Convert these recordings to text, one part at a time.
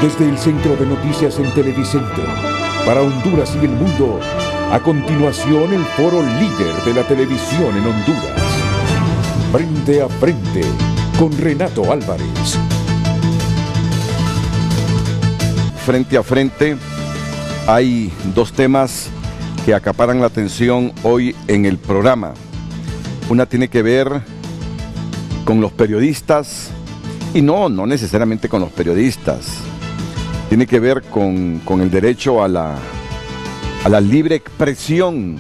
Desde el Centro de Noticias en Televicentro, para Honduras y el mundo, a continuación el foro líder de la televisión en Honduras. Frente a frente, con Renato Álvarez. Frente a frente, hay dos temas que acaparan la atención hoy en el programa. Una tiene que ver con los periodistas, y no necesariamente con los periodistas. Tiene que ver con el derecho a la libre expresión,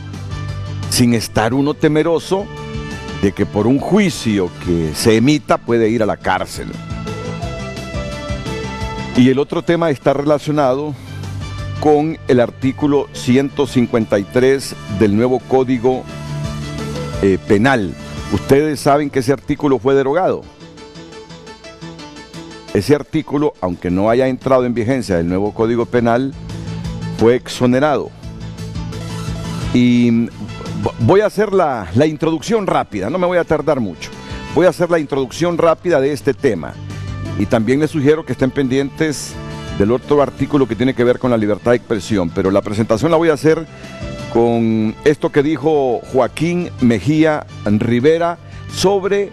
sin estar uno temeroso de que por un juicio que se emita puede ir a la cárcel. Y el otro tema está relacionado con el artículo 153 del nuevo Código Penal. Ustedes saben que ese artículo fue derogado. Ese artículo, aunque no haya entrado en vigencia el nuevo Código Penal, fue exonerado. Y voy a hacer la introducción rápida, no me voy a tardar mucho. Voy a hacer la introducción rápida de este tema. Y también les sugiero que estén pendientes del otro artículo que tiene que ver con la libertad de expresión. Pero la presentación la voy a hacer con esto que dijo Joaquín Mejía Rivera sobre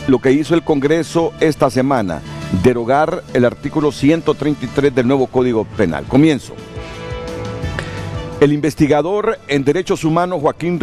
lo que hizo el Congreso esta semana: derogar el artículo 133 del nuevo Código Penal. Comienzo. El investigador en derechos humanos Joaquín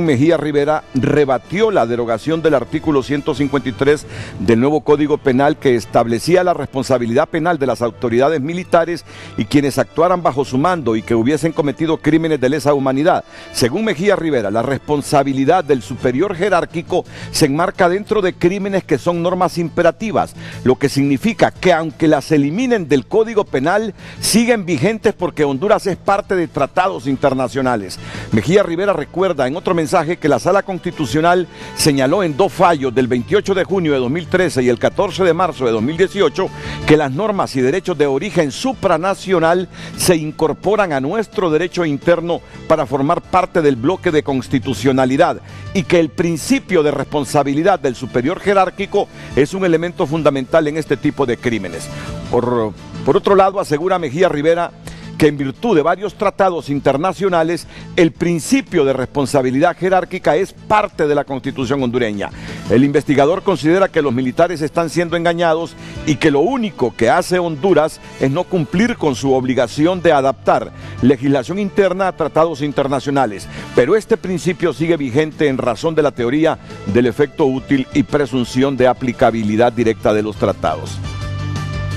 Mejía Rivera rebatió la derogación del artículo 153 del nuevo Código Penal, que establecía la responsabilidad penal de las autoridades militares y quienes actuaran bajo su mando y que hubiesen cometido crímenes de lesa humanidad. Según Mejía Rivera, la responsabilidad del superior jerárquico se enmarca dentro de crímenes que son normas imperativas, lo que significa que aunque las eliminen del Código Penal, siguen vigentes porque Honduras es parte de tratados internacionales. Mejía Rivera recuerda en otro mensaje que la Sala Constitucional señaló en dos fallos del 28 de junio de 2013 y el 14 de marzo de 2018 que las normas y derechos de origen supranacional se incorporan a nuestro derecho interno para formar parte del bloque de constitucionalidad y que el principio de responsabilidad del superior jerárquico es un elemento fundamental en este tipo de crímenes. Por otro lado, asegura Mejía Rivera que en virtud de varios tratados internacionales, el principio de responsabilidad jerárquica es parte de la Constitución hondureña. El investigador considera que los militares están siendo engañados y que lo único que hace Honduras es no cumplir con su obligación de adaptar legislación interna a tratados internacionales. Pero este principio sigue vigente en razón de la teoría del efecto útil y presunción de aplicabilidad directa de los tratados.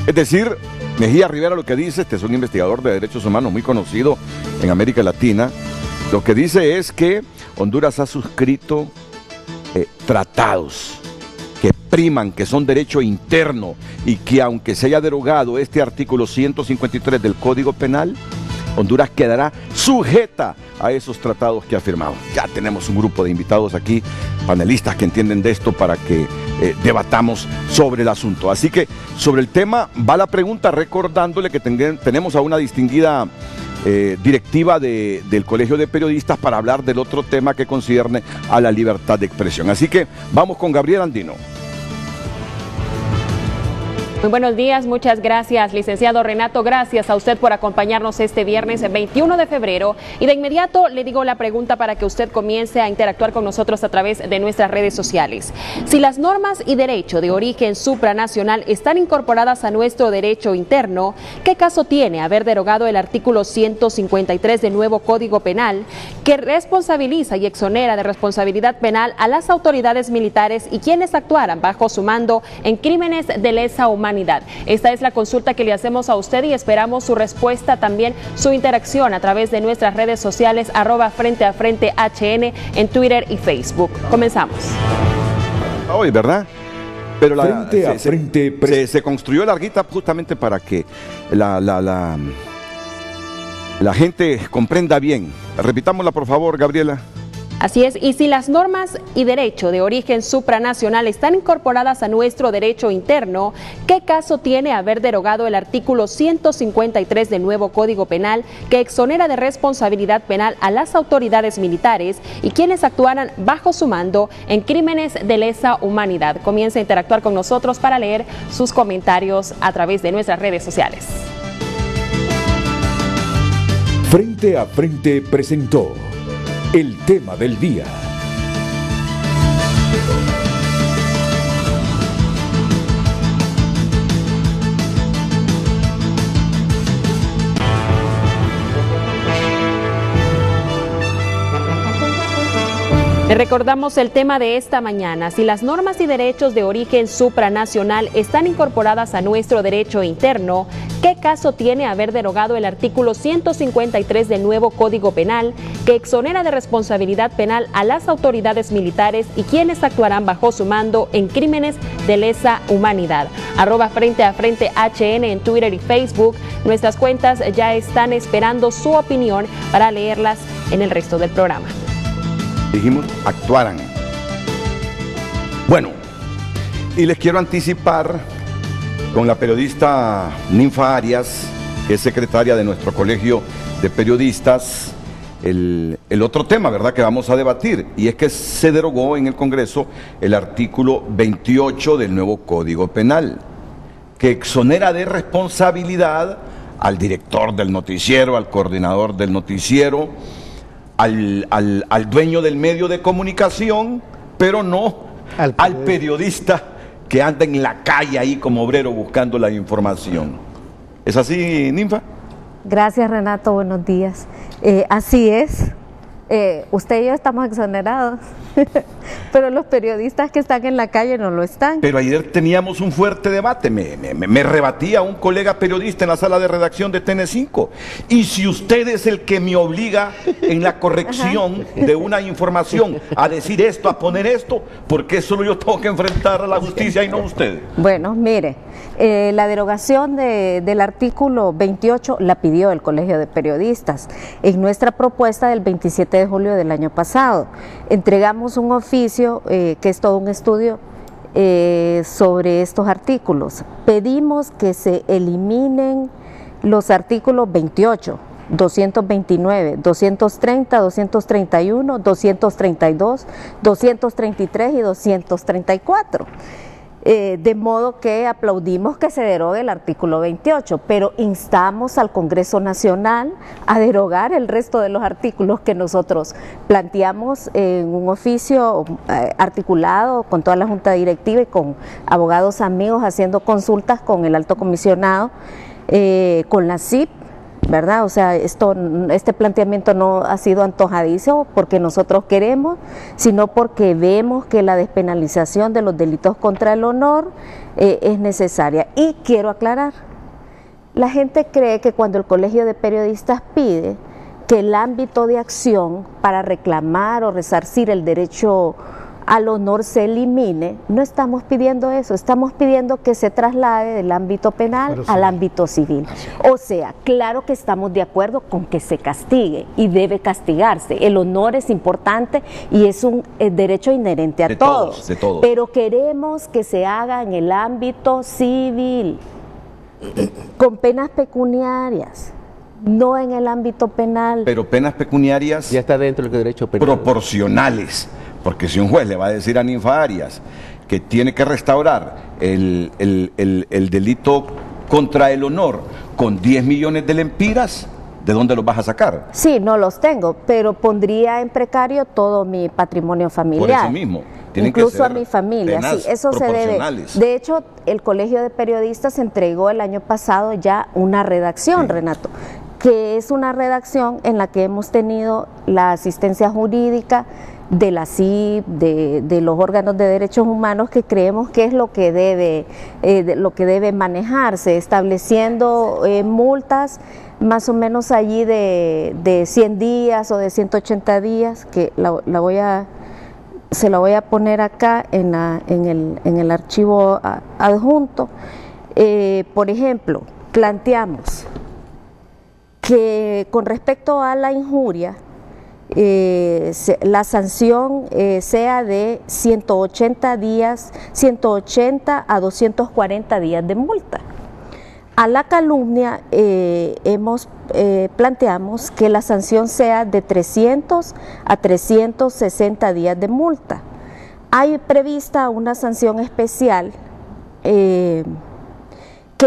Es decir, Mejía Rivera lo que dice, este es un investigador de derechos humanos muy conocido en América Latina, lo que dice es que Honduras ha suscrito tratados que priman, que son derecho interno y que aunque se haya derogado este artículo 153 del Código Penal, Honduras quedará sujeta a esos tratados que ha firmado. Ya tenemos un grupo de invitados aquí, panelistas que entienden de esto para que debatamos sobre el asunto. Así que sobre el tema va la pregunta, recordándole que tenemos a una distinguida directiva del Colegio de Periodistas para hablar del otro tema que concierne a la libertad de expresión. Así que vamos con Gabriel Andino. Muy buenos días, muchas gracias, licenciado Renato. Gracias a usted por acompañarnos este viernes 21 de febrero. Y de inmediato le digo la pregunta para que usted comience a interactuar con nosotros a través de nuestras redes sociales. Si las normas y derecho de origen supranacional están incorporadas a nuestro derecho interno, ¿qué caso tiene haber derogado el artículo 153 del nuevo Código Penal, que responsabiliza y exonera de responsabilidad penal a las autoridades militares y quienes actuaran bajo su mando en crímenes de lesa humanidad? Esta es la consulta que le hacemos a usted y esperamos su respuesta, también su interacción a través de nuestras redes sociales @FrenteAFrenteHN en Twitter y Facebook. Comenzamos. Hoy, ¿verdad? Pero se construyó larguita justamente para que la gente comprenda bien. Repitámosla, por favor, Gabriela. Así es, y si las normas y derecho de origen supranacional están incorporadas a nuestro derecho interno, ¿qué caso tiene haber derogado el artículo 153 del nuevo Código Penal que exonera de responsabilidad penal a las autoridades militares y quienes actuaran bajo su mando en crímenes de lesa humanidad? Comienza a interactuar con nosotros para leer sus comentarios a través de nuestras redes sociales. Frente a Frente presentó el tema del día. Le recordamos el tema de esta mañana. Si las normas y derechos de origen supranacional están incorporadas a nuestro derecho interno, ¿qué caso tiene haber derogado el artículo 153 del nuevo Código Penal que exonera de responsabilidad penal a las autoridades militares y quienes actuarán bajo su mando en crímenes de lesa humanidad? @Frente a Frente HN en Twitter y Facebook. Nuestras cuentas ya están esperando su opinión para leerlas en el resto del programa. Dijimos, actuaran. Bueno, y les quiero anticipar con la periodista Ninfa Arias, que es secretaria de nuestro colegio de periodistas, el otro tema, ¿verdad?, que vamos a debatir, y es que se derogó en el Congreso el artículo 28 del nuevo Código Penal, que exonera de responsabilidad al director del noticiero, al coordinador del noticiero, al dueño del medio de comunicación, pero no al periodista que anda en la calle ahí como obrero buscando la información. ¿Es así, Ninfa? Gracias, Renato, buenos días. Así es. Usted y yo estamos exonerados, pero los periodistas que están en la calle no lo están. Pero ayer teníamos un fuerte debate, me rebatía un colega periodista en la sala de redacción de TN5. Y si usted es el que me obliga en la corrección de una información a decir esto, a poner esto, ¿por qué solo yo tengo que enfrentar a la justicia y no usted? Bueno, mire, la derogación del artículo 28 la pidió el Colegio de Periodistas en nuestra propuesta del 27 de julio del año pasado. Entregamos un oficio que es todo un estudio sobre estos artículos. Pedimos que se eliminen los artículos 28, 229, 230, 231, 232, 233 y 234. De modo que aplaudimos que se derogue el artículo 28, pero instamos al Congreso Nacional a derogar el resto de los artículos que nosotros planteamos en un oficio articulado con toda la Junta Directiva y con abogados amigos haciendo consultas con el Alto Comisionado, con la CIP, ¿verdad? O sea, este planteamiento no ha sido antojadizo porque nosotros queremos, sino porque vemos que la despenalización de los delitos contra el honor es necesaria. Y quiero aclarar, la gente cree que cuando el Colegio de Periodistas pide que el ámbito de acción para reclamar o resarcir el derecho al honor se elimine, no estamos pidiendo eso, estamos pidiendo que se traslade del ámbito penal al ámbito civil. O sea, claro que estamos de acuerdo con que se castigue y debe castigarse. El honor es importante y es un derecho inherente a todos, pero queremos que se haga en el ámbito civil, con penas pecuniarias. No en el ámbito penal. Pero penas pecuniarias ya está dentro del derecho penal. Proporcionales. Porque si un juez le va a decir a Ninfa Arias que tiene que restaurar el delito contra el honor con 10 millones de lempiras, ¿de dónde los vas a sacar? Sí, no los tengo, pero pondría en precario todo mi patrimonio familiar. Por eso mismo. Incluso a mi familia, sí, eso se debe. De hecho, el Colegio de Periodistas entregó el año pasado ya una redacción, sí, Renato, que es una redacción en la que hemos tenido la asistencia jurídica de la CIP, de los órganos de derechos humanos, que creemos que es lo que debe manejarse, estableciendo multas más o menos allí de 100 días o de 180 días, que se la voy a poner acá en el archivo adjunto. Por ejemplo, planteamos que con respecto a la injuria, la sanción sea de 180 a 240 días de multa. A la calumnia planteamos que la sanción sea de 300 a 360 días de multa. Hay prevista una sanción especial que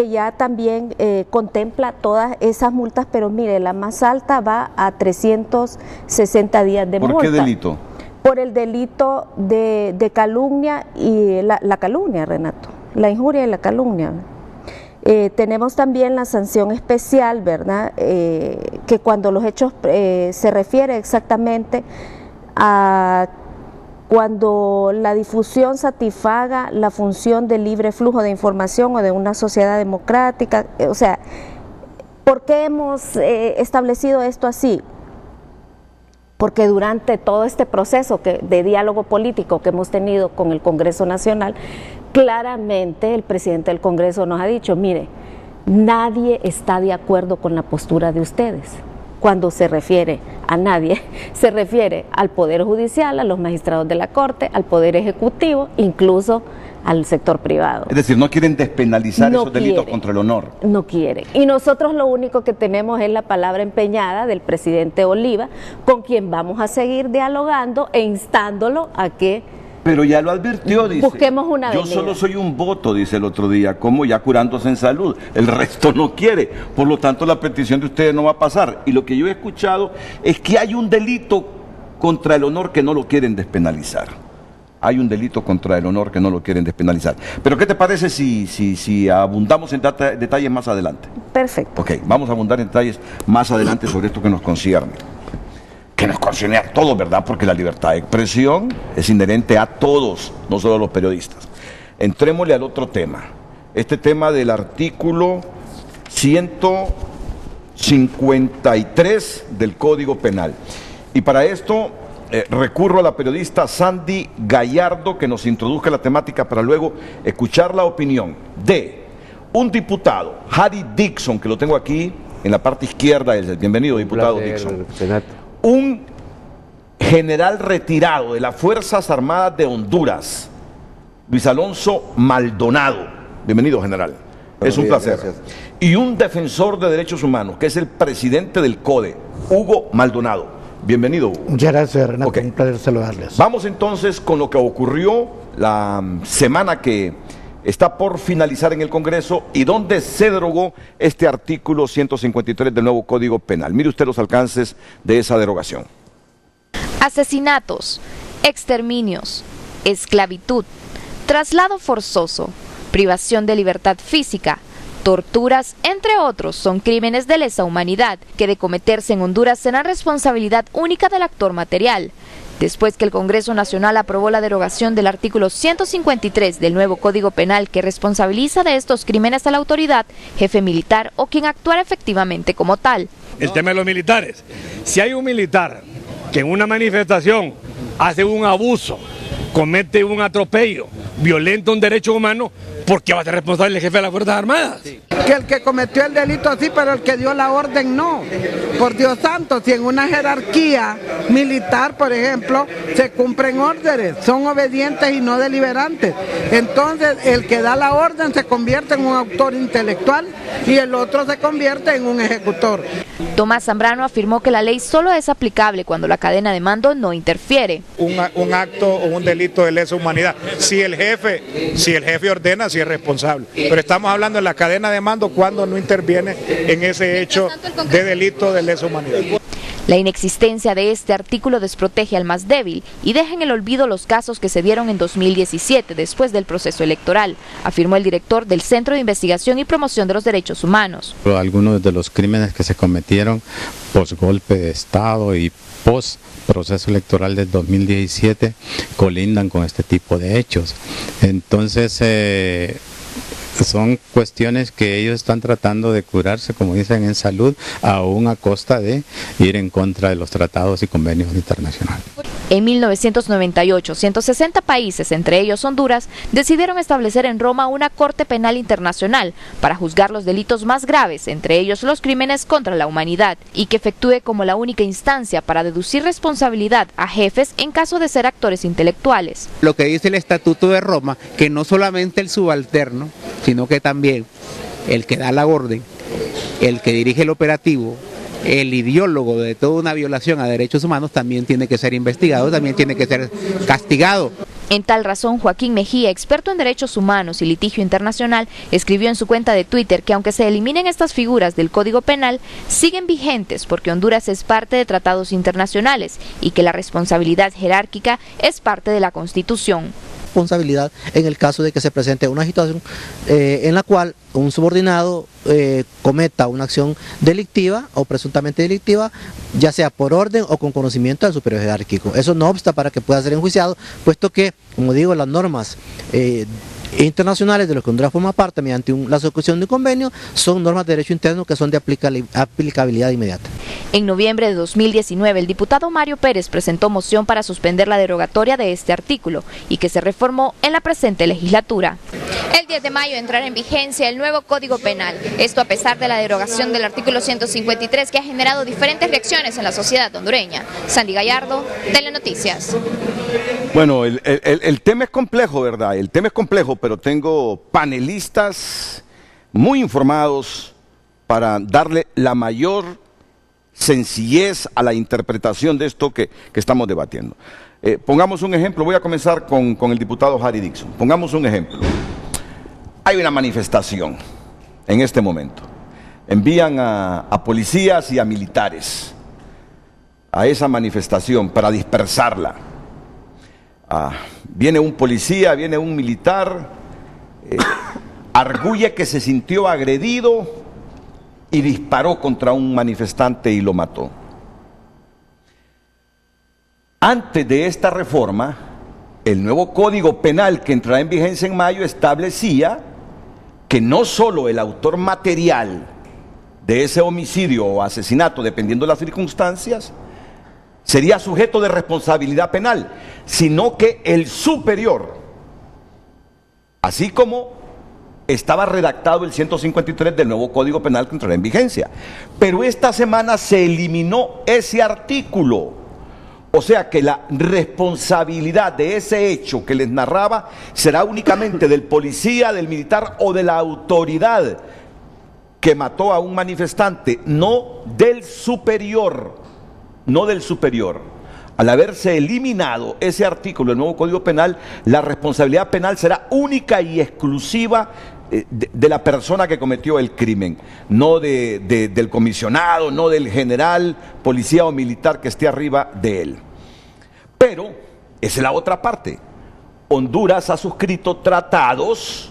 ya también contempla todas esas multas, pero mire, la más alta va a 360 días de multa. ¿Por qué delito? Por el delito de calumnia y la calumnia, Renato, la injuria y la calumnia. Tenemos también la sanción especial, ¿verdad? Que cuando los hechos se refiere exactamente a cuando la difusión satisfaga la función de libre flujo de información o de una sociedad democrática. O sea, ¿por qué hemos establecido esto así? Porque durante todo este proceso de diálogo político que hemos tenido con el Congreso Nacional, claramente el presidente del Congreso nos ha dicho, mire, nadie está de acuerdo con la postura de ustedes. Cuando se refiere a nadie, se refiere al Poder Judicial, a los magistrados de la Corte, al Poder Ejecutivo, incluso al sector privado. Es decir, no quieren despenalizar esos delitos contra el honor. No quieren. Y nosotros lo único que tenemos es la palabra empeñada del presidente Oliva, con quien vamos a seguir dialogando e instándolo a que pero ya lo advirtió, dice. Busquemos una avenida. Yo solo soy un voto, dice el otro día, como ya curándose en salud. El resto no quiere. Por lo tanto, la petición de ustedes no va a pasar. Y lo que yo he escuchado es que hay un delito contra el honor que no lo quieren despenalizar. Hay un delito contra el honor que no lo quieren despenalizar. Pero ¿qué te parece si abundamos en detalles más adelante? Perfecto. Ok, vamos a abundar en detalles más adelante sobre esto que nos concierne. Que nos concierne a todos, ¿verdad? Porque la libertad de expresión es inherente a todos, no solo a los periodistas. Entrémosle al otro tema. Este tema del artículo 153 del Código Penal. Y para esto recurro a la periodista Sandy Gallardo, que nos introduzca la temática para luego escuchar la opinión de un diputado, Harry Dixon, que lo tengo aquí en la parte izquierda. Bienvenido, diputado Dixon. Un general retirado de las Fuerzas Armadas de Honduras, Luis Alonso Maldonado. Bienvenido, general. Es un placer. Gracias. Y un defensor de derechos humanos, que es el presidente del CODE, Hugo Maldonado. Bienvenido, Hugo. Muchas gracias, Renato. Okay. Un placer saludarles. Vamos entonces con lo que ocurrió la semana que está por finalizar en el Congreso y donde se derogó este artículo 153 del nuevo Código Penal. Mire usted los alcances de esa derogación. Asesinatos, exterminios, esclavitud, traslado forzoso, privación de libertad física, torturas, entre otros, son crímenes de lesa humanidad que de cometerse en Honduras serán responsabilidad única del actor material. Después que el Congreso Nacional aprobó la derogación del artículo 153 del nuevo Código Penal que responsabiliza de estos crímenes a la autoridad, jefe militar o quien actuara efectivamente como tal. El tema de los militares. Si hay un militar que en una manifestación hace un abuso, comete un atropello, violenta un derecho humano, ¿por qué va a ser responsable el jefe de las Fuerzas Armadas? Sí. Que el que cometió el delito sí, pero el que dio la orden no. Por Dios santo, si en una jerarquía militar, por ejemplo, se cumplen órdenes, son obedientes y no deliberantes. Entonces, el que da la orden se convierte en un autor intelectual y el otro se convierte en un ejecutor. Tomás Zambrano afirmó que la ley solo es aplicable cuando la cadena de mando no interfiere. Un acto o un delito de lesa humanidad. Si el jefe ordena, sí es responsable. Pero estamos hablando de la cadena de mando cuando no interviene en ese hecho de delito de lesa humanidad. La inexistencia de este artículo desprotege al más débil y deja en el olvido los casos que se dieron en 2017 después del proceso electoral, afirmó el director del Centro de Investigación y Promoción de los Derechos Humanos. Algunos de los crímenes que se cometieron post golpe de Estado y post proceso electoral del 2017 colindan con este tipo de hechos. Entonces, Son cuestiones que ellos están tratando de curarse, como dicen, en salud, aún a costa de ir en contra de los tratados y convenios internacionales. En 1998, 160 países, entre ellos Honduras, decidieron establecer en Roma una Corte Penal Internacional para juzgar los delitos más graves, entre ellos los crímenes contra la humanidad, y que efectúe como la única instancia para deducir responsabilidad a jefes en caso de ser actores intelectuales. Lo que dice el Estatuto de Roma, que no solamente el subalterno, sino que también el que da la orden, el que dirige el operativo, el ideólogo de toda una violación a derechos humanos también tiene que ser investigado, también tiene que ser castigado. En tal razón, Joaquín Mejía, experto en derechos humanos y litigio internacional, escribió en su cuenta de Twitter que aunque se eliminen estas figuras del Código Penal, siguen vigentes porque Honduras es parte de tratados internacionales y que la responsabilidad jerárquica es parte de la Constitución. Responsabilidad en el caso de que se presente una situación en la cual un subordinado cometa una acción delictiva o presuntamente delictiva, ya sea por orden o con conocimiento del superior jerárquico. Eso no obsta para que pueda ser enjuiciado, puesto que, como digo, las normas internacionales de los que Honduras forma parte mediante la ejecución de un convenio son normas de derecho interno que son de aplicabilidad inmediata. En noviembre de 2019, el diputado Mario Pérez presentó moción para suspender la derogatoria de este artículo y que se reformó en la presente legislatura. El 10 de mayo entrará en vigencia el nuevo Código Penal, esto a pesar de la derogación del artículo 153 que ha generado diferentes reacciones en la sociedad hondureña. Sandy Gallardo, Telenoticias. Bueno, el tema es complejo, ¿verdad? El tema es complejo, pero tengo panelistas muy informados para darle la mayor sencillez a la interpretación de esto que estamos debatiendo. Pongamos un ejemplo, voy a comenzar con el diputado Harry Dixon. Pongamos un ejemplo. Hay una manifestación en este momento. Envían a policías y a militares a esa manifestación para dispersarla. Viene un policía, viene un militar, arguye que se sintió agredido y disparó contra un manifestante y lo mató. Antes de esta reforma, el nuevo Código Penal que entrará en vigencia en mayo establecía que no solo el autor material de ese homicidio o asesinato, dependiendo de las circunstancias, sería sujeto de responsabilidad penal, sino que el superior, así como estaba redactado el 153 del nuevo Código Penal que entrará en vigencia. Pero esta semana se eliminó ese artículo, o sea que la responsabilidad de ese hecho que les narraba será únicamente del policía, del militar o de la autoridad que mató a un manifestante, no del superior. No del superior. Al haberse eliminado ese artículo del nuevo Código Penal, la responsabilidad penal será única y exclusiva de la persona que cometió el crimen, no del comisionado, no del general, policía o militar que esté arriba de él. Pero, esa es la otra parte. Honduras ha suscrito tratados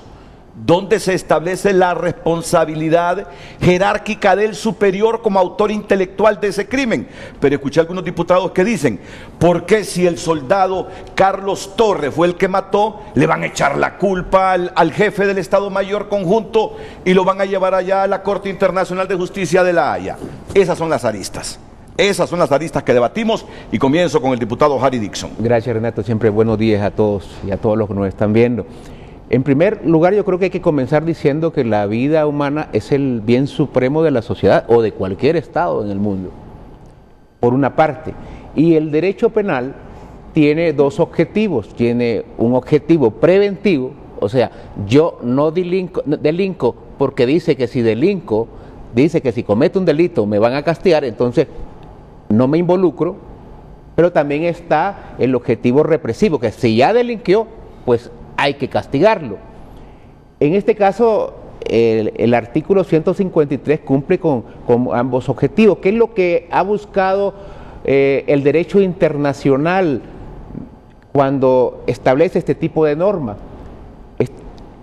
donde se establece la responsabilidad jerárquica del superior como autor intelectual de ese crimen. Pero escuché a algunos diputados que dicen, ¿por qué si el soldado Carlos Torres fue el que mató, le van a echar la culpa al jefe del Estado Mayor Conjunto y lo van a llevar allá a la Corte Internacional de Justicia de La Haya? Esas son las aristas. Esas son las aristas que debatimos y comienzo con el diputado Harry Dixon. Gracias, Renato, siempre buenos días a todos y a todos los que nos están viendo. En primer lugar, yo creo que hay que comenzar diciendo que la vida humana es el bien supremo de la sociedad o de cualquier estado en el mundo, por una parte. Y el derecho penal tiene dos objetivos. Tiene un objetivo preventivo, o sea, yo no delinco porque dice que si delinco, dice que si cometo un delito me van a castigar, entonces no me involucro. Pero también está el objetivo represivo, que si ya delinquió, pues hay que castigarlo. En este caso, el artículo 153 cumple con ambos objetivos. ¿Qué es lo que ha buscado el derecho internacional cuando establece este tipo de normas?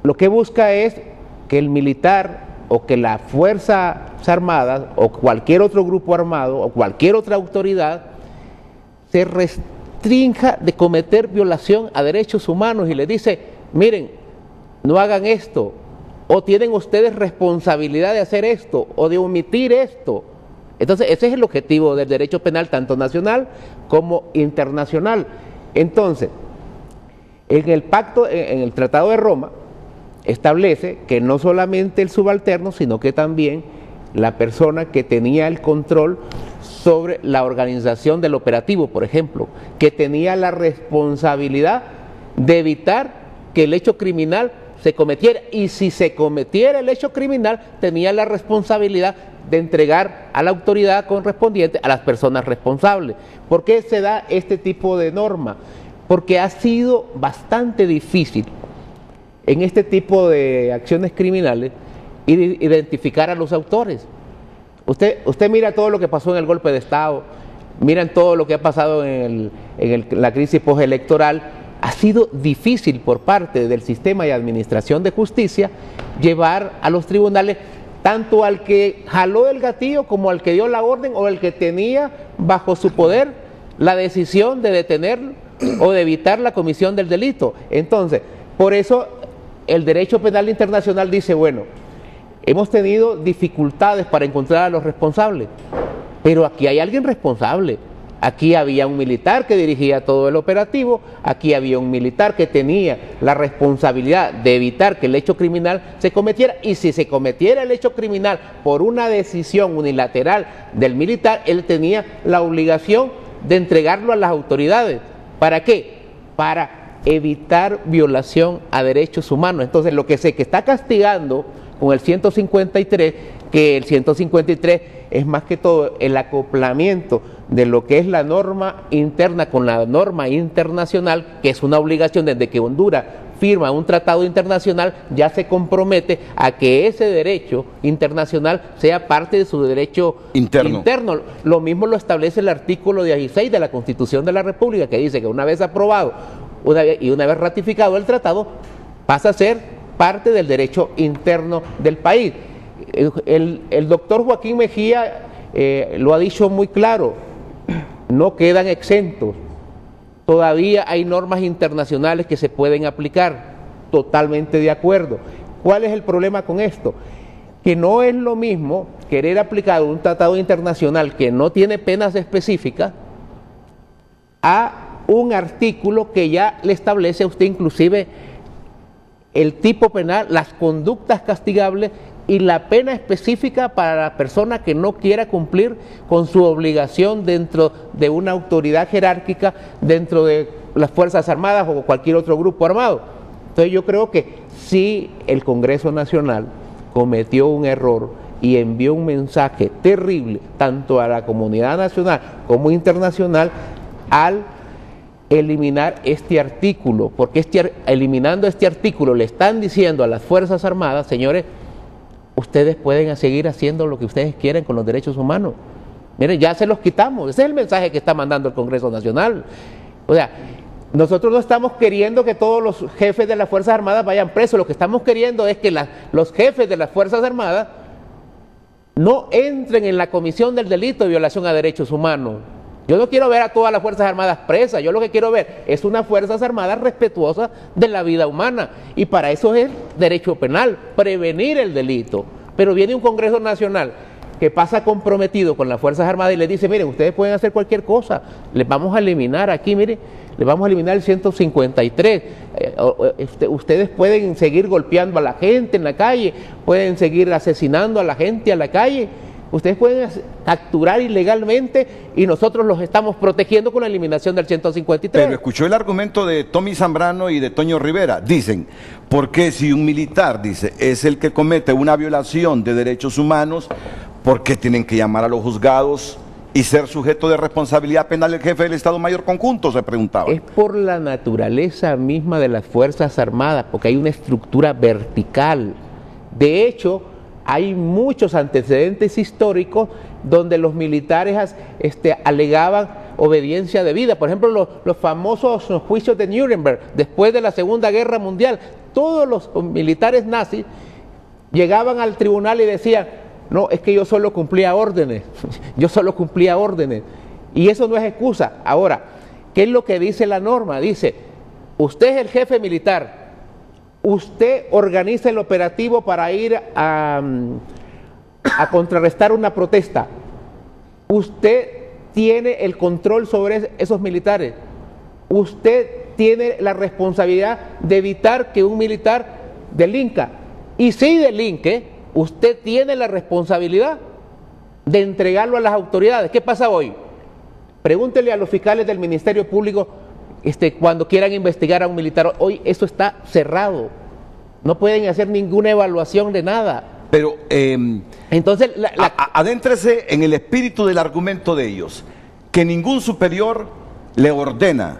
Lo que busca es que el militar o que las Fuerzas Armadas o cualquier otro grupo armado o cualquier otra autoridad se restrinja de cometer violación a derechos humanos y le dice, miren, no hagan esto, ¿O tienen ustedes responsabilidad de hacer esto o de omitir esto? Entonces, ese es el objetivo del derecho penal, tanto nacional como internacional. Entonces, en el pacto, en el Tratado de Roma, establece que no solamente el subalterno, sino que también la persona que tenía el control sobre la organización del operativo, por ejemplo, que tenía la responsabilidad de evitar que el hecho criminal se cometiera, y si se cometiera el hecho criminal, tenía la responsabilidad de entregar a la autoridad correspondiente a las personas responsables. ¿Por qué se da este tipo de norma? Porque ha sido bastante difícil en este tipo de acciones criminales identificar a los autores. Usted mira todo lo que pasó en el golpe de Estado, miran todo lo que ha pasado en la crisis postelectoral. Ha sido difícil por parte del sistema de administración de justicia llevar a los tribunales tanto al que jaló el gatillo como al que dio la orden o el que tenía bajo su poder la decisión de detener o de evitar la comisión del delito. Entonces, por eso el derecho penal internacional dice, bueno, hemos tenido dificultades para encontrar a los responsables, pero aquí hay alguien responsable. Aquí había un militar que dirigía todo el operativo, aquí había un militar que tenía la responsabilidad de evitar que el hecho criminal se cometiera, y si se cometiera el hecho criminal por una decisión unilateral del militar, él tenía la obligación de entregarlo a las autoridades. ¿Para qué? Para evitar violación a derechos humanos. Entonces, lo que se está castigando con el 153, que el 153 es más que todo el acoplamiento de lo que es la norma interna con la norma internacional, que es una obligación desde que Honduras firma un tratado internacional, ya se compromete a que ese derecho internacional sea parte de su derecho interno. Lo mismo lo establece el artículo 16 de la Constitución de la República, que dice que una vez aprobado una vez ratificado el tratado, pasa a ser parte del derecho interno del país. El doctor Joaquín Mejía lo ha dicho muy claro, no quedan exentos, todavía hay normas internacionales que se pueden aplicar, totalmente de acuerdo. ¿Cuál es el problema con esto? Que no es lo mismo querer aplicar un tratado internacional que no tiene penas específicas a un artículo que ya le establece a usted inclusive el tipo penal, las conductas castigables y la pena específica para la persona que no quiera cumplir con su obligación dentro de una autoridad jerárquica, dentro de las Fuerzas Armadas o cualquier otro grupo armado. Entonces yo creo que sí, el Congreso Nacional cometió un error y envió un mensaje terrible tanto a la comunidad nacional como internacional al eliminar este artículo, porque eliminando este artículo le están diciendo a las Fuerzas Armadas, señores, ustedes pueden seguir haciendo lo que ustedes quieren con los derechos humanos. Miren, ya se los quitamos. Ese es el mensaje que está mandando el Congreso Nacional. O sea, nosotros no estamos queriendo que todos los jefes de las Fuerzas Armadas vayan presos. Lo que estamos queriendo es que los jefes de las Fuerzas Armadas no entren en la comisión del delito de violación a derechos humanos. Yo no quiero ver a todas las Fuerzas Armadas presas, yo lo que quiero ver es unas Fuerzas Armadas respetuosas de la vida humana, y para eso es derecho penal, prevenir el delito. Pero viene un Congreso Nacional que pasa comprometido con las Fuerzas Armadas y les dice, miren, ustedes pueden hacer cualquier cosa, les vamos a eliminar aquí, miren, les vamos a eliminar el 153, ustedes pueden seguir golpeando a la gente en la calle, pueden seguir asesinando a la gente a la calle, ustedes pueden capturar ilegalmente y nosotros los estamos protegiendo con la eliminación del 153. Pero escuchó el argumento de Tommy Zambrano y de Toño Rivera. Dicen, ¿por qué si un militar, dice, es el que comete una violación de derechos humanos, por qué tienen que llamar a los juzgados y ser sujeto de responsabilidad penal el jefe del Estado Mayor Conjunto? Se preguntaba. Es por la naturaleza misma de las Fuerzas Armadas, porque hay una estructura vertical. De hecho, hay muchos antecedentes históricos donde los militares alegaban obediencia debida. Por ejemplo, los famosos juicios de Nuremberg, después de la Segunda Guerra Mundial, todos los militares nazis llegaban al tribunal y decían, no, es que yo solo cumplía órdenes, yo solo cumplía órdenes. Y eso no es excusa. Ahora, ¿qué es lo que dice la norma? Dice, usted es el jefe militar, usted organiza el operativo para ir a contrarrestar una protesta. Usted tiene el control sobre esos militares. Usted tiene la responsabilidad de evitar que un militar delinca. Y si delinque, usted tiene la responsabilidad de entregarlo a las autoridades. ¿Qué pasa hoy? Pregúntele a los fiscales del Ministerio Público cuando quieran investigar a un militar. Hoy eso está cerrado. No pueden hacer ninguna evaluación de nada. Pero entonces adéntrese en el espíritu del argumento de ellos, que ningún superior le ordena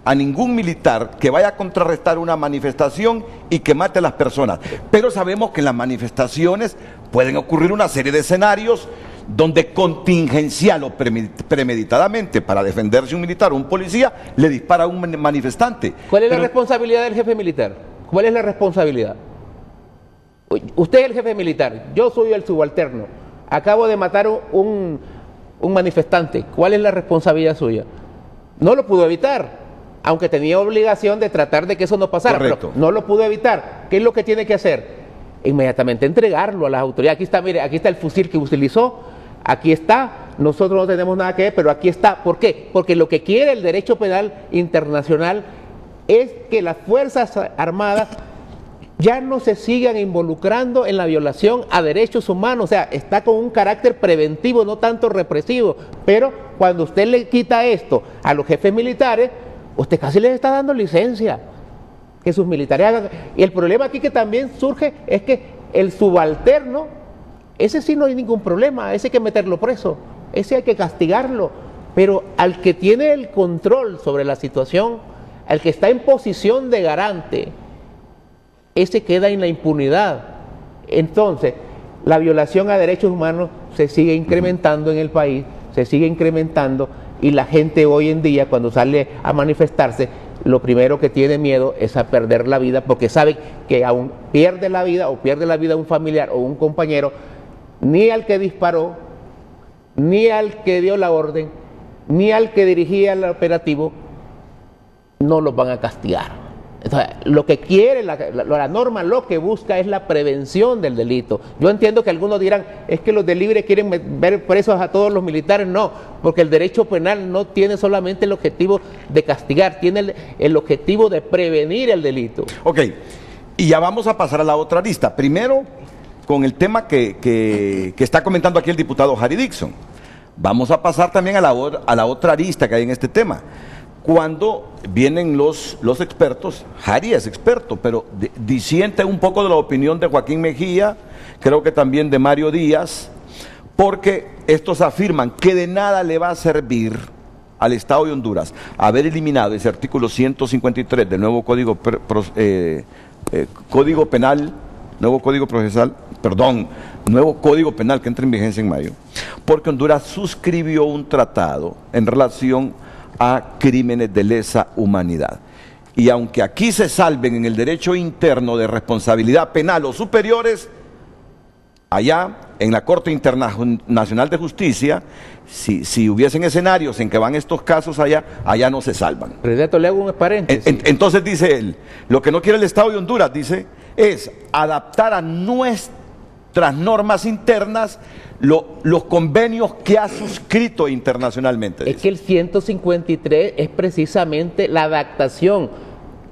a ningún militar que vaya a contrarrestar una manifestación y que mate a las personas. Pero sabemos que en las manifestaciones pueden ocurrir una serie de escenarios donde contingencial o premeditadamente, para defenderse un militar o un policía, le dispara a un manifestante. ¿Cuál es la responsabilidad del jefe militar? ¿Cuál es la responsabilidad? Usted es el jefe militar, yo soy el subalterno, acabo de matar un manifestante. ¿Cuál es la responsabilidad suya? No lo pudo evitar, aunque tenía obligación de tratar de que eso no pasara. Correcto. Pero no lo pudo evitar. ¿Qué es lo que tiene que hacer? Inmediatamente entregarlo a las autoridades. Aquí está, mire, aquí está el fusil que utilizó, aquí está, nosotros no tenemos nada que ver, pero aquí está. ¿Por qué? Porque lo que quiere el derecho penal internacional es que las Fuerzas Armadas ya no se sigan involucrando en la violación a derechos humanos. O sea, está con un carácter preventivo, no tanto represivo. Pero cuando usted le quita esto a los jefes militares, usted casi les está dando licencia que sus militares hagan. Y el problema aquí que también surge es que el subalterno, ese sí no hay ningún problema, ese hay que meterlo preso, ese hay que castigarlo. Pero al que tiene el control sobre la situación, al que está en posición de garante, ese queda en la impunidad. Entonces, la violación a derechos humanos se sigue incrementando en el país, se sigue incrementando, y la gente hoy en día, cuando sale a manifestarse, lo primero que tiene miedo es a perder la vida, porque sabe que aún pierde la vida o pierde la vida un familiar o un compañero, ni al que disparó, ni al que dio la orden, ni al que dirigía el operativo, no los van a castigar. Entonces, lo que quiere la norma, lo que busca es la prevención del delito. Yo entiendo que algunos dirán, es que los de Libre quieren ver presos a todos los militares. No, porque el derecho penal no tiene solamente el objetivo de castigar, tiene el objetivo de prevenir el delito. Ok, y ya vamos a pasar a la otra lista. Primero, con el tema que está comentando aquí el diputado Harry Dixon. Vamos a pasar también a la otra arista que hay en este tema. Cuando vienen los expertos, Harry es experto, pero disiente un poco de la opinión de Joaquín Mejía, creo que también de Mario Díaz, porque estos afirman que de nada le va a servir al Estado de Honduras haber eliminado ese artículo 153 del nuevo Código Penal, nuevo Código Procesal, perdón, nuevo Código Penal que entra en vigencia en mayo, porque Honduras suscribió un tratado en relación a crímenes de lesa humanidad. Y aunque aquí se salven en el derecho interno de responsabilidad penal o superiores, allá en la Corte Internacional de Justicia, si hubiesen escenarios en que van estos casos allá no se salvan. Presidente, le hago un paréntesis. Entonces dice él, lo que no quiere el Estado de Honduras, dice, es adaptar a nuestras normas internas los convenios que ha suscrito internacionalmente. Es que el 153 es precisamente la adaptación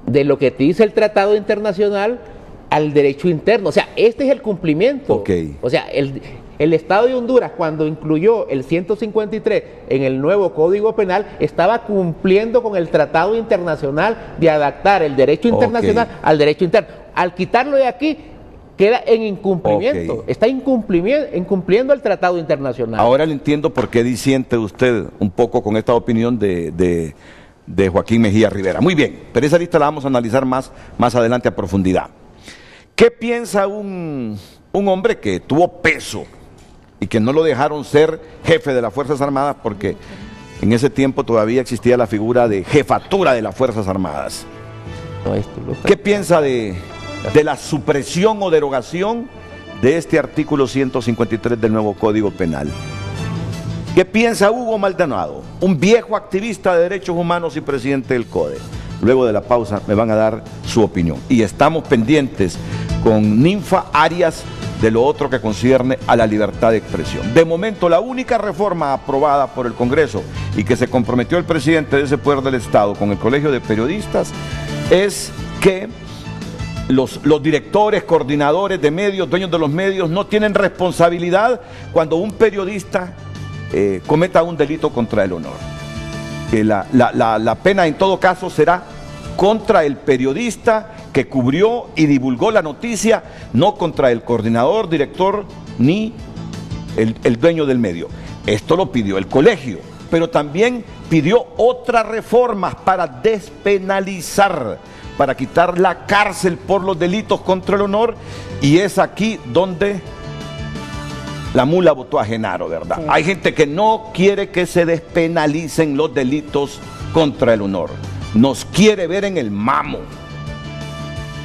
de lo que dice el tratado internacional al derecho interno. O sea, este es el cumplimiento. Okay. O sea, el Estado de Honduras, cuando incluyó el 153 en el nuevo Código Penal, estaba cumpliendo con el tratado internacional de adaptar el derecho internacional al derecho interno. Al quitarlo de aquí, queda en incumplimiento, está incumpliendo el tratado internacional. Ahora le entiendo por qué disiente usted un poco con esta opinión de Joaquín Mejía Rivera. Muy bien, pero esa lista la vamos a analizar más adelante a profundidad. ¿Qué piensa un hombre que tuvo peso y que no lo dejaron ser jefe de las Fuerzas Armadas porque en ese tiempo todavía existía la figura de jefatura de las Fuerzas Armadas? ¿Qué piensa de la supresión o derogación de este artículo 153 del nuevo Código Penal? ¿Qué piensa Hugo Maldonado, un viejo activista de derechos humanos y presidente del CODE? luego de la pausa me van a dar su opinión. Y estamos pendientes con Ninfa Arias de lo otro que concierne a la libertad de expresión. De momento, la única reforma aprobada por el Congreso y que se comprometió el presidente de ese poder del Estado con el Colegio de Periodistas es que los directores, coordinadores de medios, dueños de los medios, no tienen responsabilidad cuando un periodista cometa un delito contra el honor. Que la pena en todo caso será contra el periodista que cubrió y divulgó la noticia, no contra el coordinador, director, ni el dueño del medio. Esto lo pidió el colegio, pero también pidió otras reformas para despenalizar, para quitar la cárcel por los delitos contra el honor, y es aquí donde la mula votó a Genaro, ¿verdad? Sí. Hay gente que no quiere que se despenalicen los delitos contra el honor, nos quiere ver en el mamo.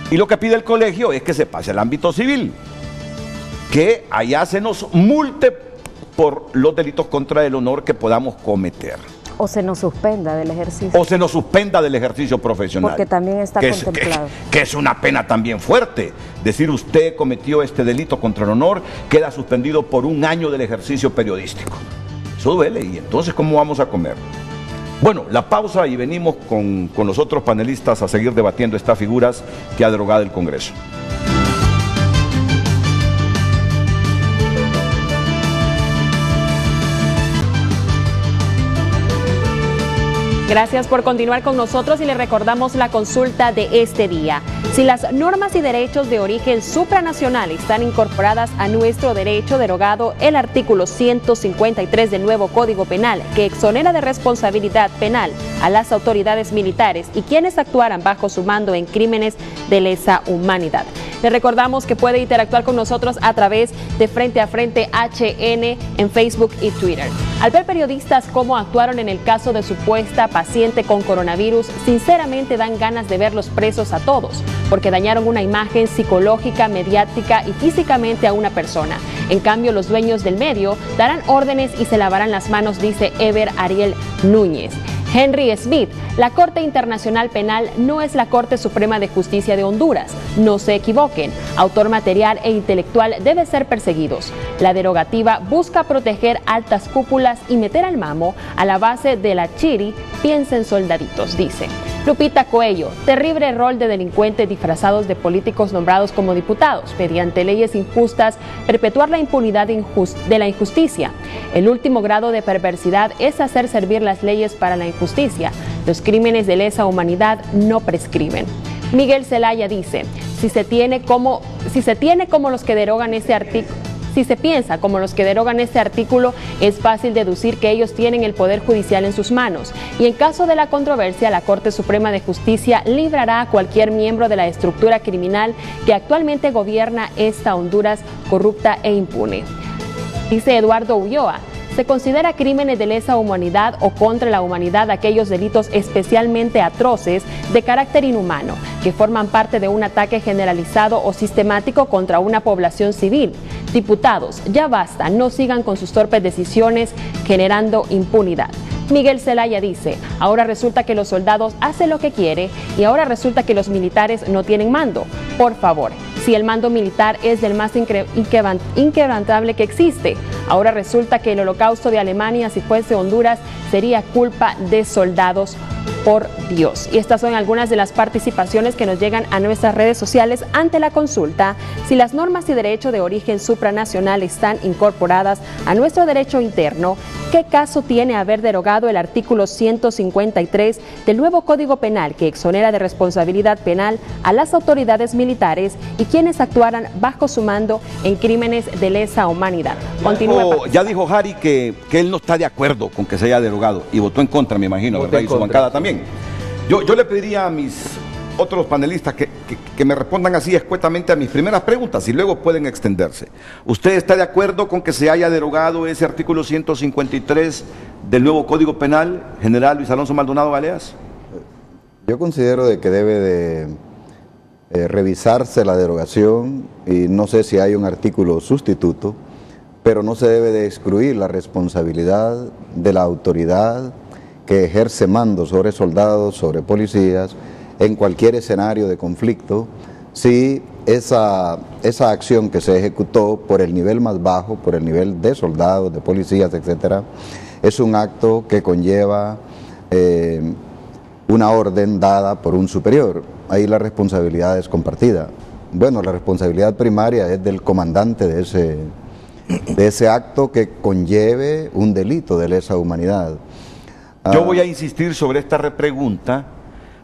Y lo que pide el colegio es que se pase al ámbito civil, que allá se nos multe por los delitos contra el honor que podamos cometer. O se nos suspenda del ejercicio. O se nos suspenda del ejercicio profesional. Porque también está contemplado. Que es una pena también fuerte. Decir usted cometió este delito contra el honor, queda suspendido por 1 año del ejercicio periodístico. Eso duele. ¿Y entonces cómo vamos a comer? Bueno, la pausa y venimos con los otros panelistas a seguir debatiendo estas figuras que ha derogado el Congreso. Gracias por continuar con nosotros y le recordamos la consulta de este día. Si las normas y derechos de origen supranacional están incorporadas a nuestro derecho, derogado el artículo 153 del nuevo Código Penal, que exonera de responsabilidad penal a las autoridades militares y quienes actuaran bajo su mando en crímenes de lesa humanidad. Le recordamos que puede interactuar con nosotros a través de Frente a Frente HN en Facebook y Twitter. Al ver periodistas cómo actuaron en el caso de supuesta paciente con coronavirus, sinceramente dan ganas de verlos presos a todos, porque dañaron una imagen psicológica, mediática y físicamente a una persona. En cambio, los dueños del medio darán órdenes y se lavarán las manos, dice Ever Ariel Núñez. Henry Smith, la Corte Internacional Penal no es la Corte Suprema de Justicia de Honduras. No se equivoquen, autor material e intelectual debe ser perseguidos. La derogativa busca proteger altas cúpulas y meter al mamo a la base de la Chiri, piensen soldaditos, dice. Lupita Coello, terrible rol de delincuentes disfrazados de políticos nombrados como diputados, mediante leyes injustas, perpetuar la impunidad de la injusticia. El último grado de perversidad es hacer servir las leyes para la injusticia. Los crímenes de lesa humanidad no prescriben. Miguel Zelaya dice, si se piensa como los que derogan este artículo, es fácil deducir que ellos tienen el poder judicial en sus manos. Y en caso de la controversia, la Corte Suprema de Justicia librará a cualquier miembro de la estructura criminal que actualmente gobierna esta Honduras corrupta e impune. Dice Eduardo Ulloa, se considera crímenes de lesa humanidad o contra la humanidad aquellos delitos especialmente atroces de carácter inhumano, que forman parte de un ataque generalizado o sistemático contra una población civil. Diputados, ya basta, no sigan con sus torpes decisiones generando impunidad. Miguel Zelaya dice, ahora resulta que los soldados hacen lo que quieren y ahora resulta que los militares no tienen mando. Por favor, si el mando militar es del más inquebrantable que existe, ahora resulta que el holocausto de Alemania, si fuese Honduras, sería culpa de soldados. Por Dios. Y estas son algunas de las participaciones que nos llegan a nuestras redes sociales ante la consulta. Si las normas y derecho de origen supranacional están incorporadas a nuestro derecho interno, ¿qué caso tiene haber derogado el artículo 153 del nuevo Código Penal, que exonera de responsabilidad penal a las autoridades militares y quienes actuaran bajo su mando en crímenes de lesa humanidad? Ya dijo Jari que él no está de acuerdo con que se haya derogado y votó en contra, me imagino, ¿verdad? Y su bancada también. Yo le pediría a mis otros panelistas que me respondan así escuetamente a mis primeras preguntas y luego pueden extenderse. ¿Usted está de acuerdo con que se haya derogado ese artículo 153 del nuevo Código Penal, general Luis Alonso Maldonado Galeas? Yo considero de que debe de revisarse la derogación y no sé si hay un artículo sustituto, pero no se debe de excluir la responsabilidad de la autoridad que ejerce mando sobre soldados, sobre policías, en cualquier escenario de conflicto, si esa acción que se ejecutó por el nivel más bajo, por el nivel de soldados, de policías, etcétera, es un acto que conlleva una orden dada por un superior. Ahí la responsabilidad es compartida. Bueno, la responsabilidad primaria es del comandante de ese acto que conlleve un delito de lesa humanidad. Yo voy a insistir sobre esta repregunta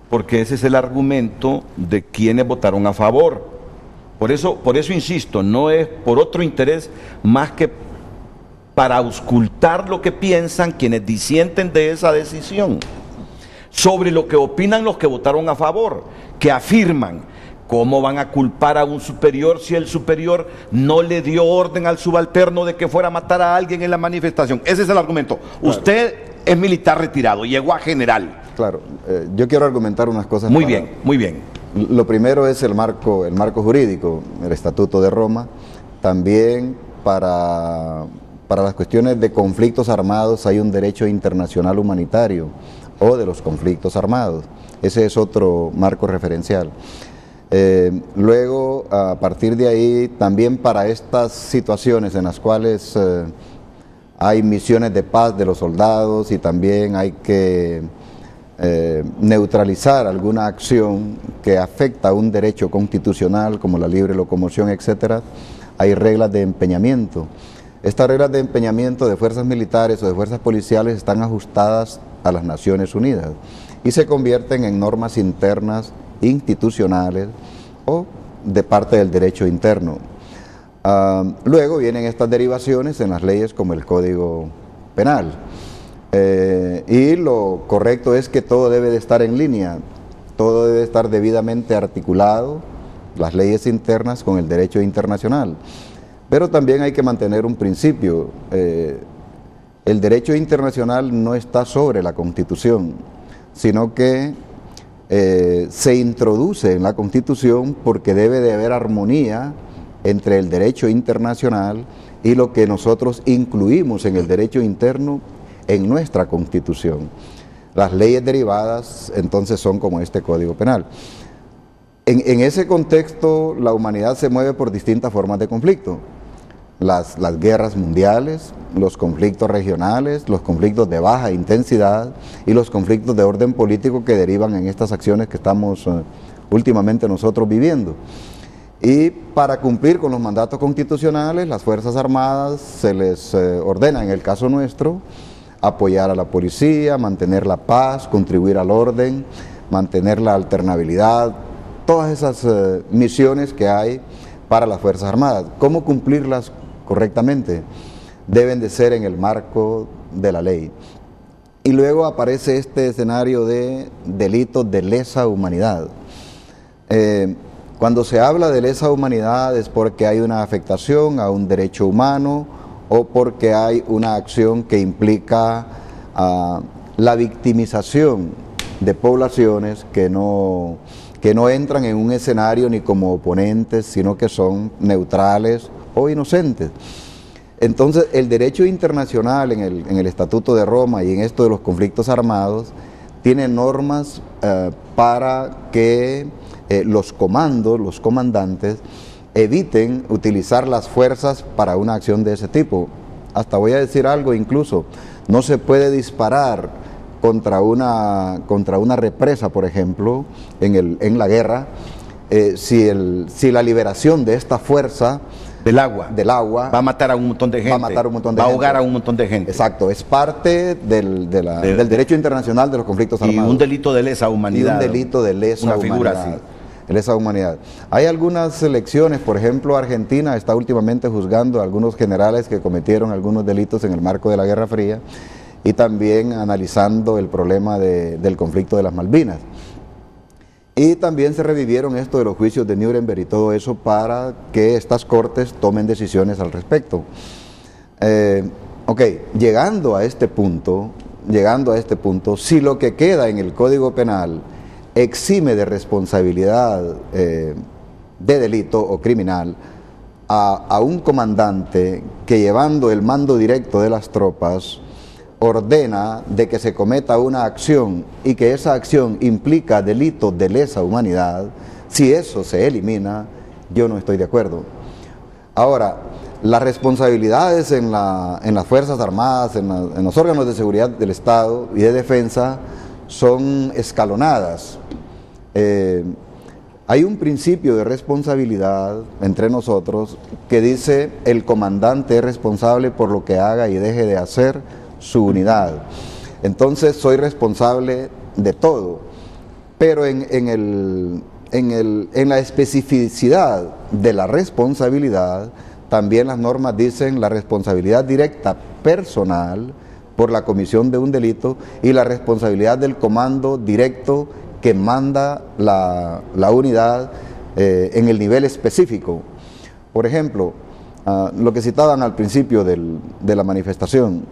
porque ese es el argumento de quienes votaron a favor. Por eso insisto, no es por otro interés más que para auscultar lo que piensan quienes disienten de esa decisión, sobre lo que opinan los que votaron a favor, que afirman: ¿cómo van a culpar a un superior si el superior no le dio orden al subalterno de que fuera a matar a alguien en la manifestación? Ese es el argumento. Claro. Usted es militar retirado, llegó a general. Claro, yo quiero argumentar unas cosas. Muy bien, muy bien. Lo primero es el marco jurídico, el Estatuto de Roma. También para las cuestiones de conflictos armados hay un derecho internacional humanitario o de los conflictos armados. Ese es otro marco referencial. Luego, a partir de ahí, también para estas situaciones en las cuales hay misiones de paz de los soldados y también hay que neutralizar alguna acción que afecta a un derecho constitucional como la libre locomoción, etcétera, hay reglas de empeñamiento. Estas reglas de empeñamiento de fuerzas militares o de fuerzas policiales están ajustadas a las Naciones Unidas y se convierten en normas internas institucionales o de parte del derecho interno. Luego vienen estas derivaciones en las leyes como el Código Penal. Y lo correcto es que todo debe de estar en línea, todo debe estar debidamente articulado, las leyes internas con el derecho internacional. Pero también hay que mantener un principio: el derecho internacional no está sobre la Constitución, sino que se introduce en la Constitución porque debe de haber armonía entre el derecho internacional y lo que nosotros incluimos en el derecho interno en nuestra Constitución. Las leyes derivadas entonces son como este Código Penal. En ese contexto la humanidad se mueve por distintas formas de conflicto. Las guerras mundiales, los conflictos regionales, los conflictos de baja intensidad y los conflictos de orden político que derivan en estas acciones que estamos últimamente nosotros viviendo. Y para cumplir con los mandatos constitucionales, las Fuerzas Armadas se les ordena, en el caso nuestro, apoyar a la policía, mantener la paz, contribuir al orden, mantener la alternabilidad, todas esas misiones que hay para las Fuerzas Armadas. ¿Cómo cumplirlas correctamente? Deben de ser en el marco de la ley. Y luego aparece este escenario de delitos de lesa humanidad. Cuando se habla de lesa humanidad es porque hay una afectación a un derecho humano o porque hay una acción que implica la victimización de poblaciones que no entran en un escenario ni como oponentes, sino que son neutrales o inocentes. Entonces, el derecho internacional en el Estatuto de Roma y en esto de los conflictos armados tiene normas para que los comandantes eviten utilizar las fuerzas para una acción de ese tipo. Hasta voy a decir algo, incluso no se puede disparar contra una represa, por ejemplo, en la guerra, si la liberación de esta fuerza del agua va a matar a un montón de gente, va a ahogar a un montón de gente. Exacto, es parte del derecho internacional de los conflictos armados. Y un delito de lesa humanidad. Y un delito de lesa humanidad. Una figura así. Lesa humanidad. Hay algunas elecciones, por ejemplo, Argentina está últimamente juzgando a algunos generales que cometieron algunos delitos en el marco de la Guerra Fría y también analizando el problema del conflicto de las Malvinas. Y también se revivieron esto de los juicios de Nuremberg y todo eso para que estas cortes tomen decisiones al respecto. Llegando a este punto, si lo que queda en el Código Penal exime de responsabilidad de delito o criminal a un comandante que, llevando el mando directo de las tropas, ordena de que se cometa una acción y que esa acción implica delitos de lesa humanidad, si eso se elimina, yo no estoy de acuerdo. Ahora, las responsabilidades en las Fuerzas Armadas, en los órganos de seguridad del Estado y de defensa son escalonadas. Hay un principio de responsabilidad entre nosotros que dice el comandante es responsable por lo que haga y deje de hacer su unidad. Entonces soy responsable de todo, pero en la especificidad de la responsabilidad, también las normas dicen la responsabilidad directa personal por la comisión de un delito y la responsabilidad del comando directo que manda la unidad en el nivel específico. Por ejemplo, lo que citaban al principio de la manifestación,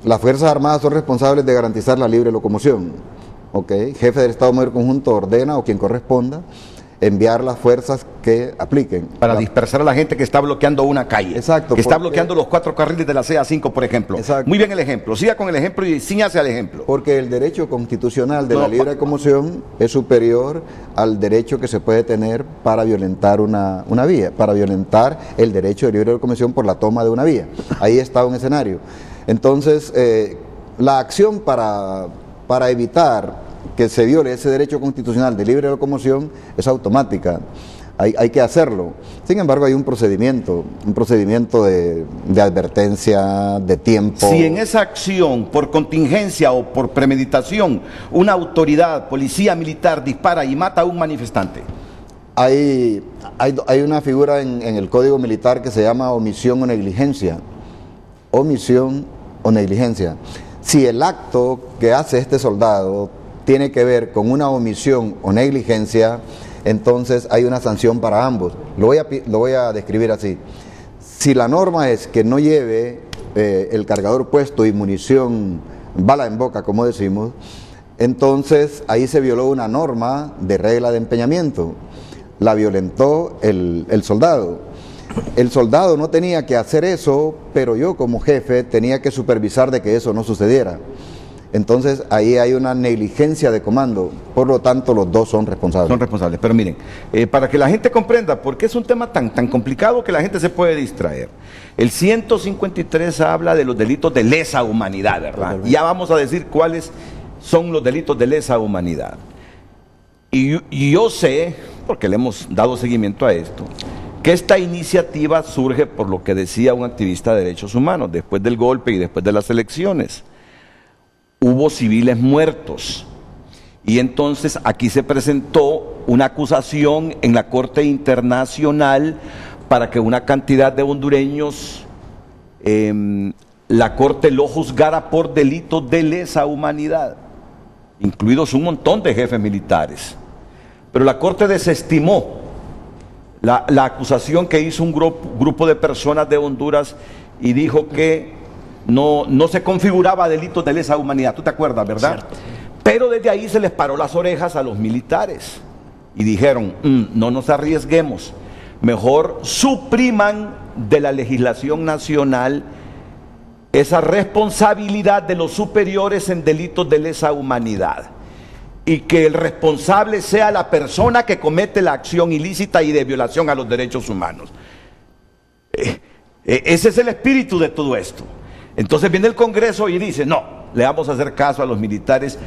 las Fuerzas Armadas son responsables de garantizar la libre locomoción. Jefe del Estado Mayor Conjunto ordena, o quien corresponda, enviar las fuerzas que apliquen. Para dispersar a la gente que está bloqueando una calle. Exacto. Que está bloqueando los 4 carriles de la CA5, por ejemplo. Exacto. Muy bien el ejemplo. Siga con el ejemplo y ciñase al ejemplo. Porque el derecho constitucional de la libre locomoción es superior al derecho que se puede tener para violentar una vía, para violentar el derecho de libre locomoción por la toma de una vía. Ahí está un escenario. Entonces, la acción para evitar que se viole ese derecho constitucional de libre locomoción es automática, hay que hacerlo. Sin embargo, hay un procedimiento de advertencia, de tiempo. Si en esa acción, por contingencia o por premeditación, una autoridad, policía militar, dispara y mata a un manifestante. Hay una figura en el Código Militar que se llama omisión o negligencia. Omisión o negligencia. Si el acto que hace este soldado tiene que ver con una omisión o negligencia, entonces hay una sanción para ambos. Lo voy a describir así. Si la norma es que no lleve el cargador puesto y munición, bala en boca, como decimos, entonces ahí se violó una norma de regla de empeñamiento. La violentó el soldado. El soldado no tenía que hacer eso, pero yo como jefe tenía que supervisar de que eso no sucediera. Entonces ahí hay una negligencia de comando, por lo tanto los dos son responsables. Son responsables, pero miren, para que la gente comprenda, porque es un tema tan complicado que la gente se puede distraer. El 153 habla de los delitos de lesa humanidad, ¿verdad? Ya vamos a decir cuáles son los delitos de lesa humanidad. Y yo sé, porque le hemos dado seguimiento a esto, que esta iniciativa surge por lo que decía un activista de derechos humanos, después del golpe y después de las elecciones. Hubo civiles muertos y entonces aquí se presentó una acusación en la Corte Internacional para que una cantidad de hondureños, la Corte lo juzgara por delitos de lesa humanidad, incluidos un montón de jefes militares. Pero la Corte desestimó la acusación que hizo un grupo de personas de Honduras y dijo que no se configuraba delitos de lesa humanidad. ¿Tú te acuerdas, verdad? Cierto. Pero desde ahí se les paró las orejas a los militares y dijeron, no nos arriesguemos, mejor supriman de la legislación nacional esa responsabilidad de los superiores en delitos de lesa humanidad y que el responsable sea la persona que comete la acción ilícita y de violación a los derechos humanos. Ese es el espíritu de todo esto. Entonces viene el Congreso y dice, no, le vamos a hacer caso a los militares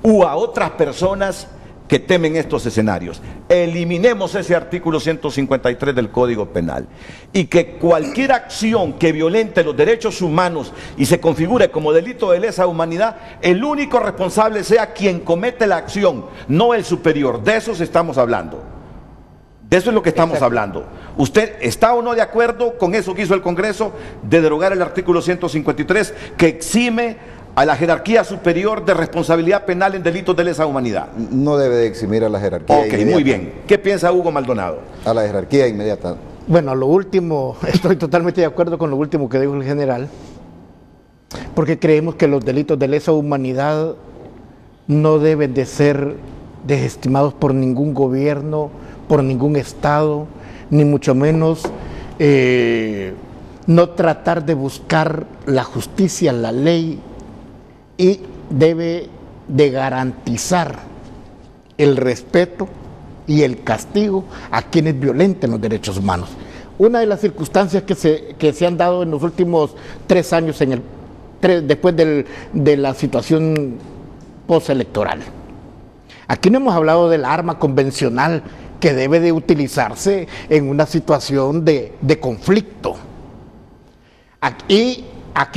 u a otras personas que temen estos escenarios. Eliminemos ese artículo 153 del Código Penal y que cualquier acción que violente los derechos humanos y se configure como delito de lesa humanidad, el único responsable sea quien comete la acción, no el superior. De eso estamos hablando. De eso es lo que estamos hablando. ¿Usted está o no de acuerdo con eso que hizo el Congreso de derogar el artículo 153 que exime a la jerarquía superior de responsabilidad penal en delitos de lesa humanidad? No debe de eximir a la jerarquía inmediata. Muy bien. ¿Qué piensa Hugo Maldonado? A la jerarquía inmediata. Bueno, lo último, estoy totalmente de acuerdo con lo último que dijo el general, porque creemos que los delitos de lesa humanidad no deben de ser desestimados por ningún gobierno, por ningún Estado, ni mucho menos no tratar de buscar la justicia, la ley, y debe de garantizar el respeto y el castigo a quienes violenten los derechos humanos. Una de las circunstancias que se han dado en los últimos 3 años, después de la situación postelectoral. Aquí no hemos hablado del arma convencional que debe de utilizarse en una situación de conflicto. Aquí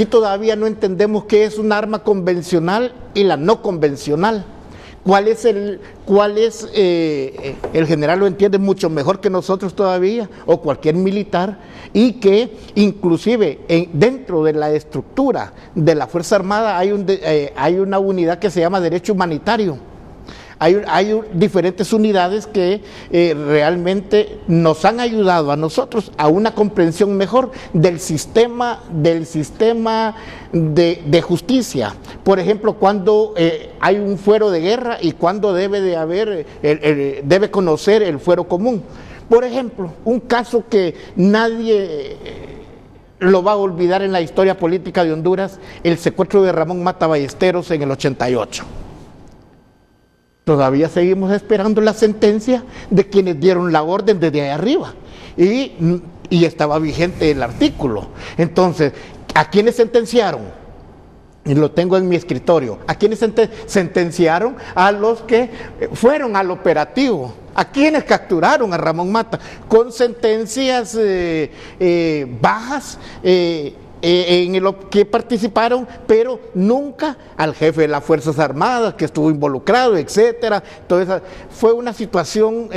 todavía no entendemos qué es un arma convencional y la no convencional. El general lo entiende mucho mejor que nosotros todavía, o cualquier militar, y que inclusive dentro de la estructura de la Fuerza Armada hay una unidad que se llama Derecho Humanitario. Hay diferentes unidades que realmente nos han ayudado a nosotros a una comprensión mejor del sistema de justicia. Por ejemplo, cuando hay un fuero de guerra y cuando debe conocer el fuero común. Por ejemplo, un caso que nadie lo va a olvidar en la historia política de Honduras, el secuestro de Ramón Mata Ballesteros en el 88. Todavía seguimos esperando la sentencia de quienes dieron la orden desde ahí arriba y estaba vigente el artículo. Entonces, ¿a quiénes sentenciaron? Y lo tengo en mi escritorio. ¿A quiénes sentenciaron? A los que fueron al operativo. ¿A quienes capturaron a Ramón Mata? Con sentencias bajas, en lo que participaron, pero nunca al jefe de las Fuerzas Armadas que estuvo involucrado, etcétera. Entonces fue una situación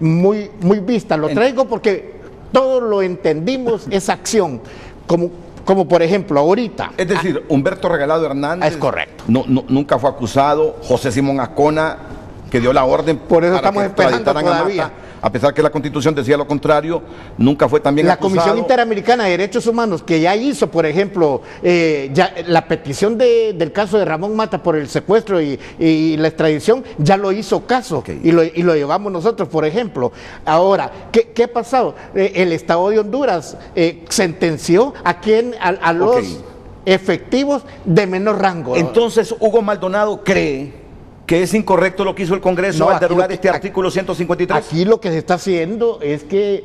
muy vista. Lo traigo porque todos lo entendimos, esa acción, como por ejemplo ahorita. Es decir, Humberto Regalado Hernández. Es correcto. Nunca fue acusado. José Simón Ascona, que dio la orden. Por eso estamos esperando todavía. A pesar que la Constitución decía lo contrario, nunca fue también acusado. La Comisión Interamericana de Derechos Humanos, que ya hizo, por ejemplo, ya la petición del caso de Ramón Mata por el secuestro y la extradición, ya lo hizo caso, okay. y lo llevamos nosotros, por ejemplo. Ahora, ¿qué ha pasado? El Estado de Honduras sentenció a los efectivos de menor rango. Entonces, Hugo Maldonado cree que es incorrecto lo que hizo el Congreso al derogar este artículo 153. Aquí lo que se está haciendo es que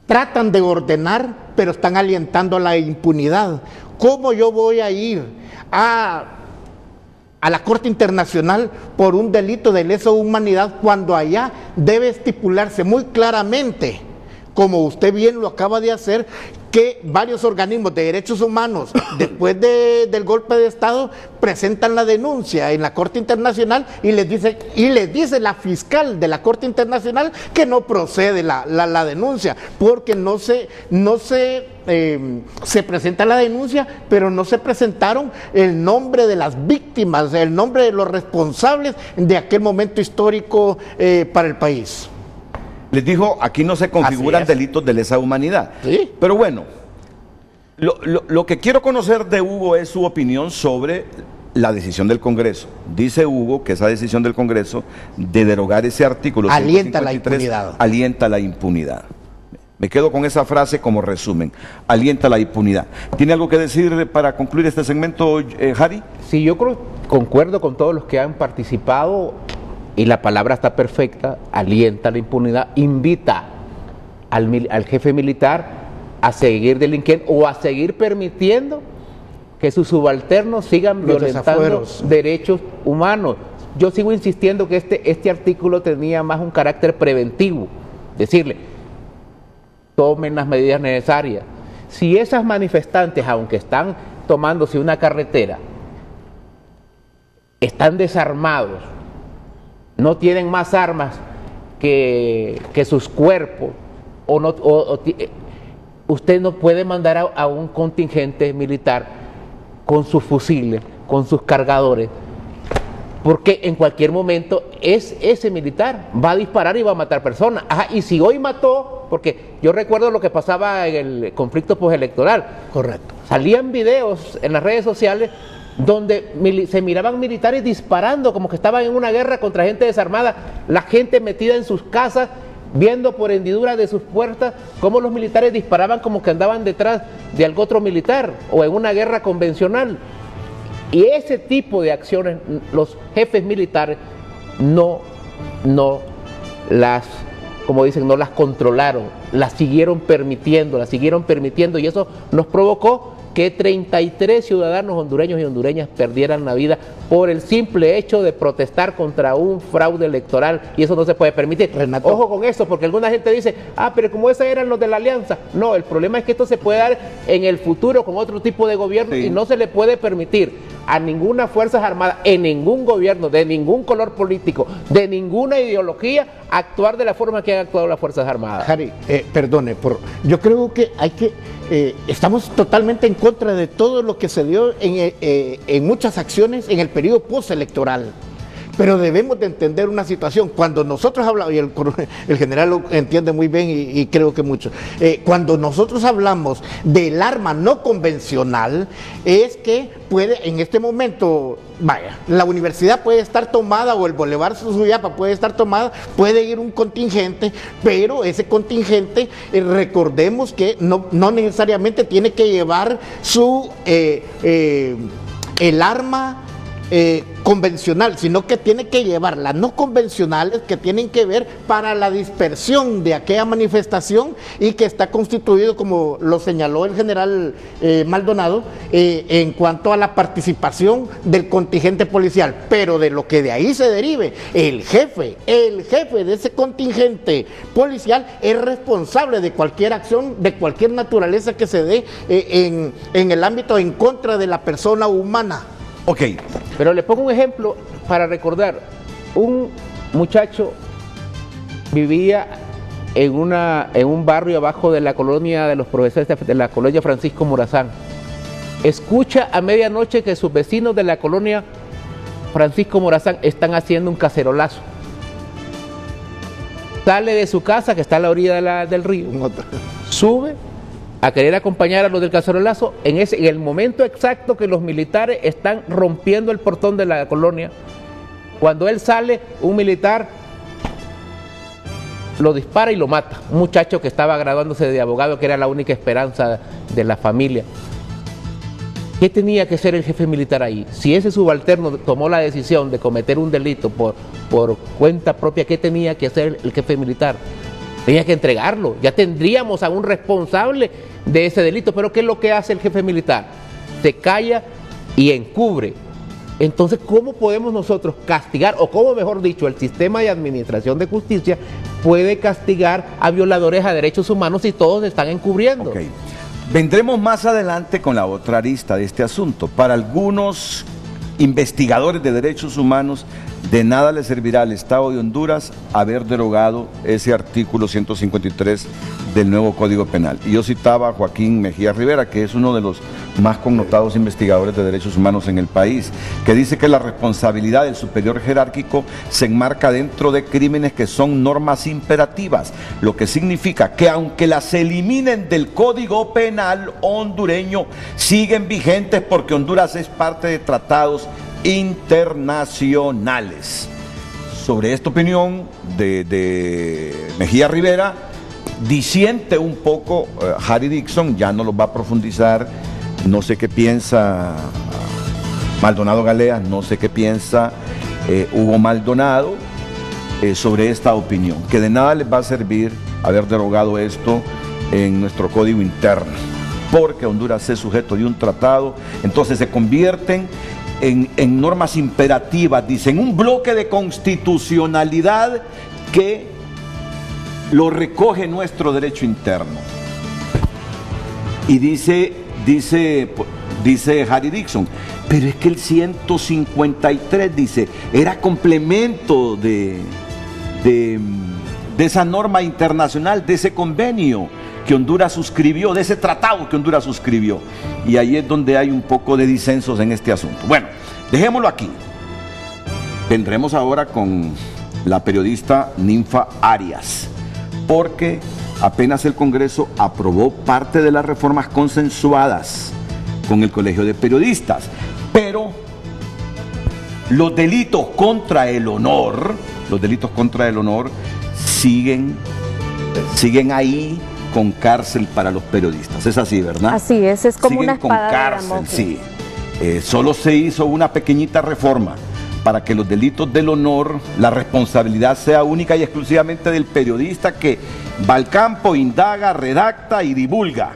tratan de ordenar, pero están alentando la impunidad. ¿Cómo yo voy a ir a la Corte Internacional por un delito de lesa humanidad cuando allá debe estipularse muy claramente, como usted bien lo acaba de hacer, que varios organismos de derechos humanos, después del golpe de Estado, presentan la denuncia en la Corte Internacional y les dice la fiscal de la Corte Internacional que no procede la denuncia, porque se presenta la denuncia, pero no se presentaron el nombre de las víctimas, el nombre de los responsables de aquel momento histórico para el país. Les dijo, aquí no se configuran delitos de lesa humanidad. ¿Sí? Pero bueno, lo que quiero conocer de Hugo es su opinión sobre la decisión del Congreso. Dice Hugo que esa decisión del Congreso de derogar ese artículo alienta la impunidad. Alienta la impunidad. Me quedo con esa frase como resumen. Alienta la impunidad. ¿Tiene algo que decir para concluir este segmento, Harry? Sí, yo concuerdo con todos los que han participado. Y la palabra está perfecta, alienta la impunidad, invita al jefe militar a seguir delinquiendo o a seguir permitiendo que sus subalternos sigan violentando derechos humanos. Yo sigo insistiendo que este artículo tenía más un carácter preventivo, decirle, tomen las medidas necesarias. Si esas manifestantes, aunque están tomándose una carretera, están desarmados, no tienen más armas que sus cuerpos, usted no puede mandar a un contingente militar con sus fusiles, con sus cargadores, porque en cualquier momento ese militar va a disparar y va a matar personas. Y si hoy mató, porque yo recuerdo lo que pasaba en el conflicto postelectoral. Correcto. Salían videos en las redes sociales donde se miraban militares disparando como que estaban en una guerra contra gente desarmada, la gente metida en sus casas viendo por hendidura de sus puertas cómo los militares disparaban como que andaban detrás de algún otro militar o en una guerra convencional. Y ese tipo de acciones los jefes militares no las, como dicen, no las controlaron, las siguieron permitiendo y eso nos provocó que 33 ciudadanos hondureños y hondureñas perdieran la vida por el simple hecho de protestar contra un fraude electoral, y eso no se puede permitir. Renato. Ojo con eso, porque alguna gente dice, pero como esos eran los de la alianza. No, el problema es que esto se puede dar en el futuro con otro tipo de gobierno, sí, y no se le puede permitir a ninguna Fuerzas Armadas, en ningún gobierno, de ningún color político, de ninguna ideología, actuar de la forma que han actuado las Fuerzas Armadas. Harry, perdone, yo creo que estamos totalmente en contra de todo lo que se dio en muchas acciones en el periodo postelectoral. Pero debemos de entender una situación. Cuando nosotros hablamos, y el general lo entiende muy bien y creo que mucho, cuando nosotros hablamos del arma no convencional, es que puede, en este momento, la universidad puede estar tomada o el Boulevard Suyapa puede estar tomada, puede ir un contingente, pero ese contingente, recordemos que no necesariamente tiene que llevar el arma convencional, sino que tiene que llevar las no convencionales que tienen que ver para la dispersión de aquella manifestación y que está constituido, como lo señaló el general Maldonado, en cuanto a la participación del contingente policial, pero de lo que de ahí se derive, el jefe de ese contingente policial es responsable de cualquier acción, de cualquier naturaleza que se dé en el ámbito en contra de la persona humana. Ok, pero le pongo un ejemplo para recordar. Un muchacho vivía en un barrio abajo de la colonia de los profesores de la colonia Francisco Morazán. Escucha a medianoche que sus vecinos de la colonia Francisco Morazán están haciendo un cacerolazo. Sale de su casa, que está a la orilla del río, sube a querer acompañar a los del cacerolazo en el momento exacto que los militares están rompiendo el portón de la colonia. Cuando él sale, un militar lo dispara y lo mata. Un muchacho que estaba graduándose de abogado, que era la única esperanza de la familia. ¿Qué tenía que hacer el jefe militar ahí? Si ese subalterno tomó la decisión de cometer un delito por cuenta propia, ¿qué tenía que hacer el jefe militar? Tenía que entregarlo. Ya tendríamos a un responsable de ese delito. Pero ¿qué es lo que hace el jefe militar? Se calla y encubre. Entonces, ¿cómo podemos nosotros castigar, o cómo, mejor dicho, el sistema de administración de justicia puede castigar a violadores a derechos humanos si todos están encubriendo? Okay. Vendremos más adelante con la otra arista de este asunto. Para algunos investigadores de derechos humanos, de nada le servirá al Estado de Honduras haber derogado ese artículo 153 del nuevo Código Penal. Y yo citaba a Joaquín Mejía Rivera, que es uno de los más connotados investigadores de derechos humanos en el país, que dice que la responsabilidad del superior jerárquico se enmarca dentro de crímenes que son normas imperativas, lo que significa que aunque las eliminen del Código Penal hondureño, siguen vigentes porque Honduras es parte de tratados internacionales. Sobre esta opinión de Mejía Rivera disiente un poco Harry Dixon, ya no lo va a profundizar. No sé qué piensa Maldonado Galeas, no sé qué piensa Hugo Maldonado sobre esta opinión, que de nada les va a servir haber derogado esto en nuestro código interno, porque Honduras es sujeto de un tratado, entonces se convierten en normas imperativas, dicen, un bloque de constitucionalidad que lo recoge nuestro derecho interno. Y dice Harry Dixon, pero es que el 153 dice, era complemento de esa norma internacional, de ese convenio que Honduras suscribió, de ese tratado que Honduras suscribió. Y ahí es donde hay un poco de disensos en este asunto. Bueno, dejémoslo aquí. Vendremos ahora con la periodista Ninfa Arias, porque apenas el Congreso aprobó parte de las reformas consensuadas con el Colegio de Periodistas, pero los delitos contra el honor siguen siguen ahí con cárcel para los periodistas. Es así, ¿verdad? Así es como siguen una espada con cárcel, de Damocles. sí. Solo se hizo una pequeñita reforma para que los delitos del honor, la responsabilidad sea única y exclusivamente del periodista que va al campo, indaga, redacta y divulga.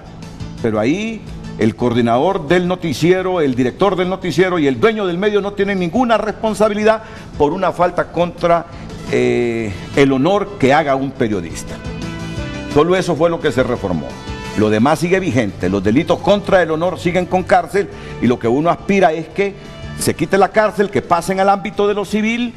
Pero ahí el coordinador del noticiero, el director del noticiero y el dueño del medio no tienen ninguna responsabilidad por una falta contra el honor que haga un periodista. Solo eso fue lo que se reformó. Lo demás sigue vigente. Los delitos contra el honor siguen con cárcel y lo que uno aspira es que se quite la cárcel, que pasen al ámbito de lo civil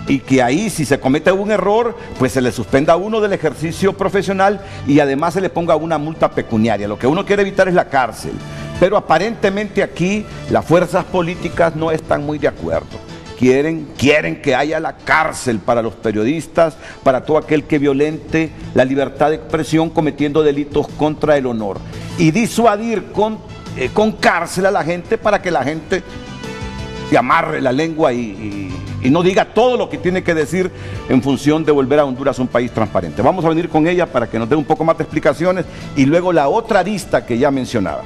y que ahí, si se comete un error, pues se le suspenda a uno del ejercicio profesional y además se le ponga una multa pecuniaria. Lo que uno quiere evitar es la cárcel. Pero aparentemente aquí las fuerzas políticas no están muy de acuerdo. Quieren que haya la cárcel para los periodistas, para todo aquel que violente la libertad de expresión cometiendo delitos contra el honor. Y disuadir con cárcel a la gente para que la gente se amarre la lengua y no diga todo lo que tiene que decir en función de volver a Honduras un país transparente. Vamos a venir con ella para que nos dé un poco más de explicaciones y luego la otra arista que ya mencionaba.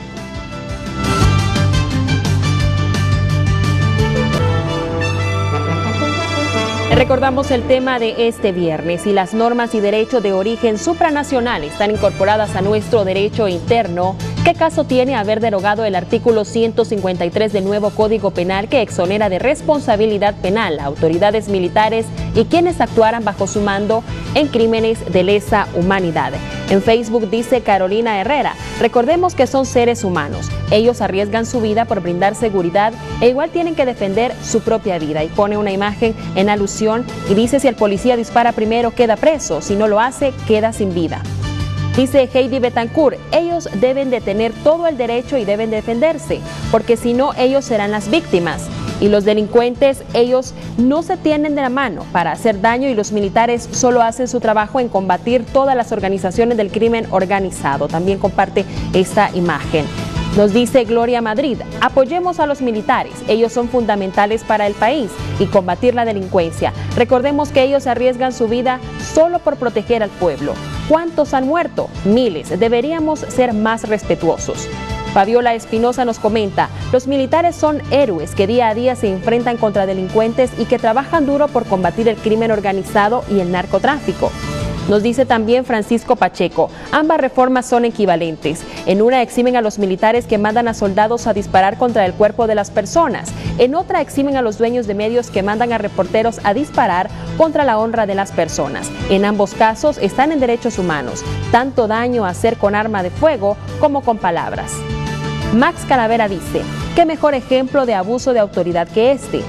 Recordamos el tema de este viernes: si las normas y derechos de origen supranacional están incorporadas a nuestro derecho interno, ¿qué caso tiene haber derogado el artículo 153 del nuevo Código Penal que exonera de responsabilidad penal a autoridades militares y quienes actuaran bajo su mando en crímenes de lesa humanidad? En Facebook dice Carolina Herrera: recordemos que son seres humanos, ellos arriesgan su vida por brindar seguridad e igual tienen que defender su propia vida, y pone una imagen en alusión y dice: si el policía dispara primero queda preso, si no lo hace queda sin vida. Dice Heidi Betancourt: ellos deben de tener todo el derecho y deben defenderse, porque si no ellos serán las víctimas. Y los delincuentes, ellos no se tienden de la mano para hacer daño y los militares solo hacen su trabajo en combatir todas las organizaciones del crimen organizado. También comparte esta imagen. Nos dice Gloria Madrid: apoyemos a los militares, ellos son fundamentales para el país y combatir la delincuencia. Recordemos que ellos arriesgan su vida solo por proteger al pueblo. ¿Cuántos han muerto? Miles. Deberíamos ser más respetuosos. Fabiola Espinosa nos comenta: los militares son héroes que día a día se enfrentan contra delincuentes y que trabajan duro por combatir el crimen organizado y el narcotráfico. Nos dice también Francisco Pacheco: ambas reformas son equivalentes. En una eximen a los militares que mandan a soldados a disparar contra el cuerpo de las personas. En otra eximen a los dueños de medios que mandan a reporteros a disparar contra la honra de las personas. En ambos casos están en derechos humanos. Tanto daño hacer con arma de fuego como con palabras. Max Calavera dice: ¿qué mejor ejemplo de abuso de autoridad que este?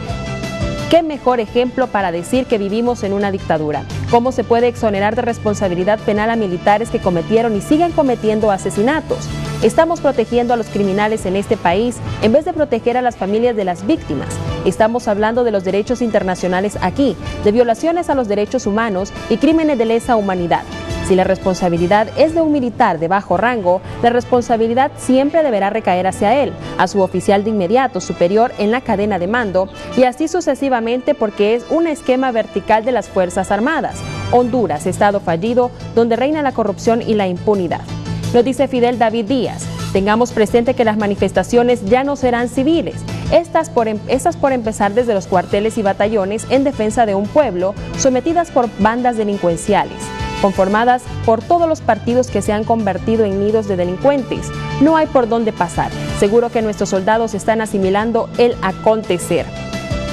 ¿Qué mejor ejemplo para decir que vivimos en una dictadura? ¿Cómo se puede exonerar de responsabilidad penal a militares que cometieron y siguen cometiendo asesinatos? Estamos protegiendo a los criminales en este país en vez de proteger a las familias de las víctimas. Estamos hablando de los derechos internacionales aquí, de violaciones a los derechos humanos y crímenes de lesa humanidad. Si la responsabilidad es de un militar de bajo rango, la responsabilidad siempre deberá recaer hacia él, a su oficial de inmediato superior en la cadena de mando, y así sucesivamente, porque es un esquema vertical de las Fuerzas Armadas. Honduras, estado fallido, donde reina la corrupción y la impunidad. Nos dice Fidel David Díaz: tengamos presente que las manifestaciones ya no serán civiles. Estas por empezar desde los cuarteles y batallones en defensa de un pueblo, sometidas por bandas delincuenciales, conformadas por todos los partidos que se han convertido en nidos de delincuentes. No hay por dónde pasar. Seguro que nuestros soldados están asimilando el acontecer.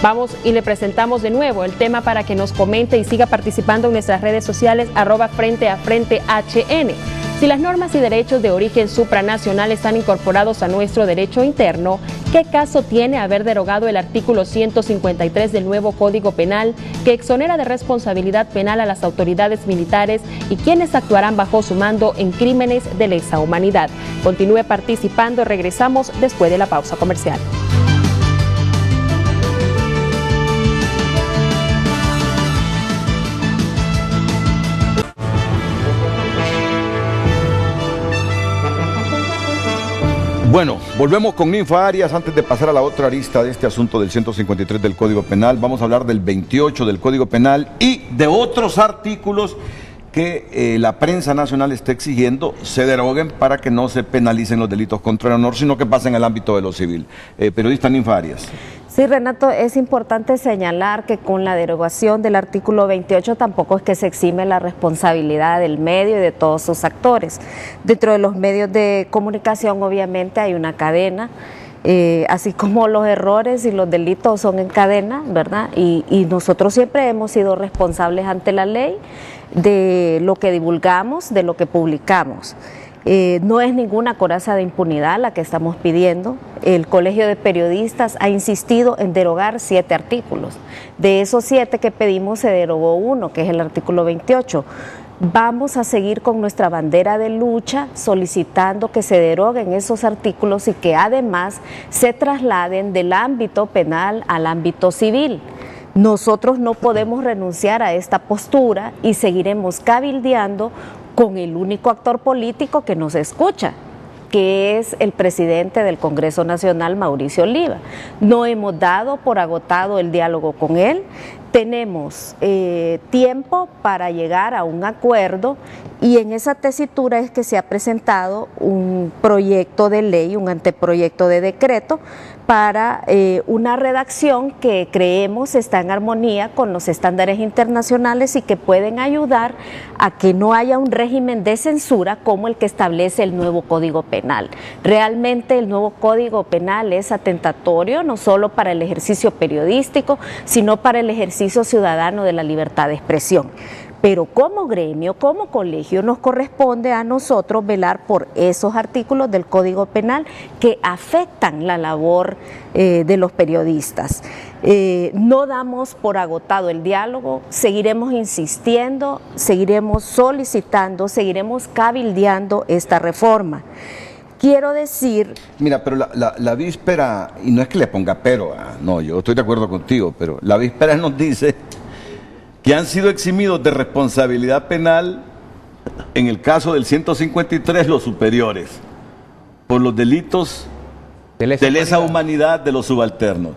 Vamos y le presentamos de nuevo el tema para que nos comente y siga participando en nuestras redes sociales @FrenteAFrenteHN. Si las normas y derechos de origen supranacional están incorporados a nuestro derecho interno, ¿qué caso tiene haber derogado el artículo 153 del nuevo Código Penal que exonera de responsabilidad penal a las autoridades militares y quienes actuarán bajo su mando en crímenes de lesa humanidad? Continúe participando, regresamos después de la pausa comercial. Bueno, volvemos con Ninfa Arias. Antes de pasar a la otra arista de este asunto del 153 del Código Penal, vamos a hablar del 28 del Código Penal y de otros artículos que la prensa nacional está exigiendo se deroguen para que no se penalicen los delitos contra el honor, sino que pasen al ámbito de lo civil. Periodista Ninfa Arias. Sí, Renato, es importante señalar que con la derogación del artículo 28 tampoco es que se exime la responsabilidad del medio y de todos sus actores. Dentro de los medios de comunicación, obviamente, hay una cadena, así como los errores y los delitos son en cadena, ¿verdad? Y nosotros siempre hemos sido responsables ante la ley de lo que divulgamos, de lo que publicamos. No es ninguna coraza de impunidad la que estamos pidiendo. El Colegio de Periodistas ha insistido en derogar 7 artículos. De esos 7 que pedimos se derogó uno, que es el artículo 28. Vamos a seguir con nuestra bandera de lucha solicitando que se deroguen esos artículos y que además se trasladen del ámbito penal al ámbito civil. Nosotros no podemos renunciar a esta postura y seguiremos cabildeando con el único actor político que nos escucha, que es el presidente del Congreso Nacional, Mauricio Oliva. No hemos dado por agotado el diálogo con él, tenemos tiempo para llegar a un acuerdo y en esa tesitura es que se ha presentado un proyecto de ley, un anteproyecto de decreto para una redacción que creemos está en armonía con los estándares internacionales y que pueden ayudar a que no haya un régimen de censura como el que establece el nuevo Código Penal. Realmente el nuevo Código Penal es atentatorio no solo para el ejercicio periodístico, sino para el ejercicio ciudadano de la libertad de expresión. Pero como gremio, como colegio, nos corresponde a nosotros velar por esos artículos del Código Penal que afectan la labor de los periodistas. No damos por agotado el diálogo, seguiremos insistiendo, seguiremos solicitando, seguiremos cabildeando esta reforma. Quiero decir... Mira, pero la víspera, y no es que le ponga pero, no, yo estoy de acuerdo contigo, pero la víspera nos dice que han sido eximidos de responsabilidad penal, en el caso del 153, los superiores, por los delitos de lesa humanidad de los subalternos.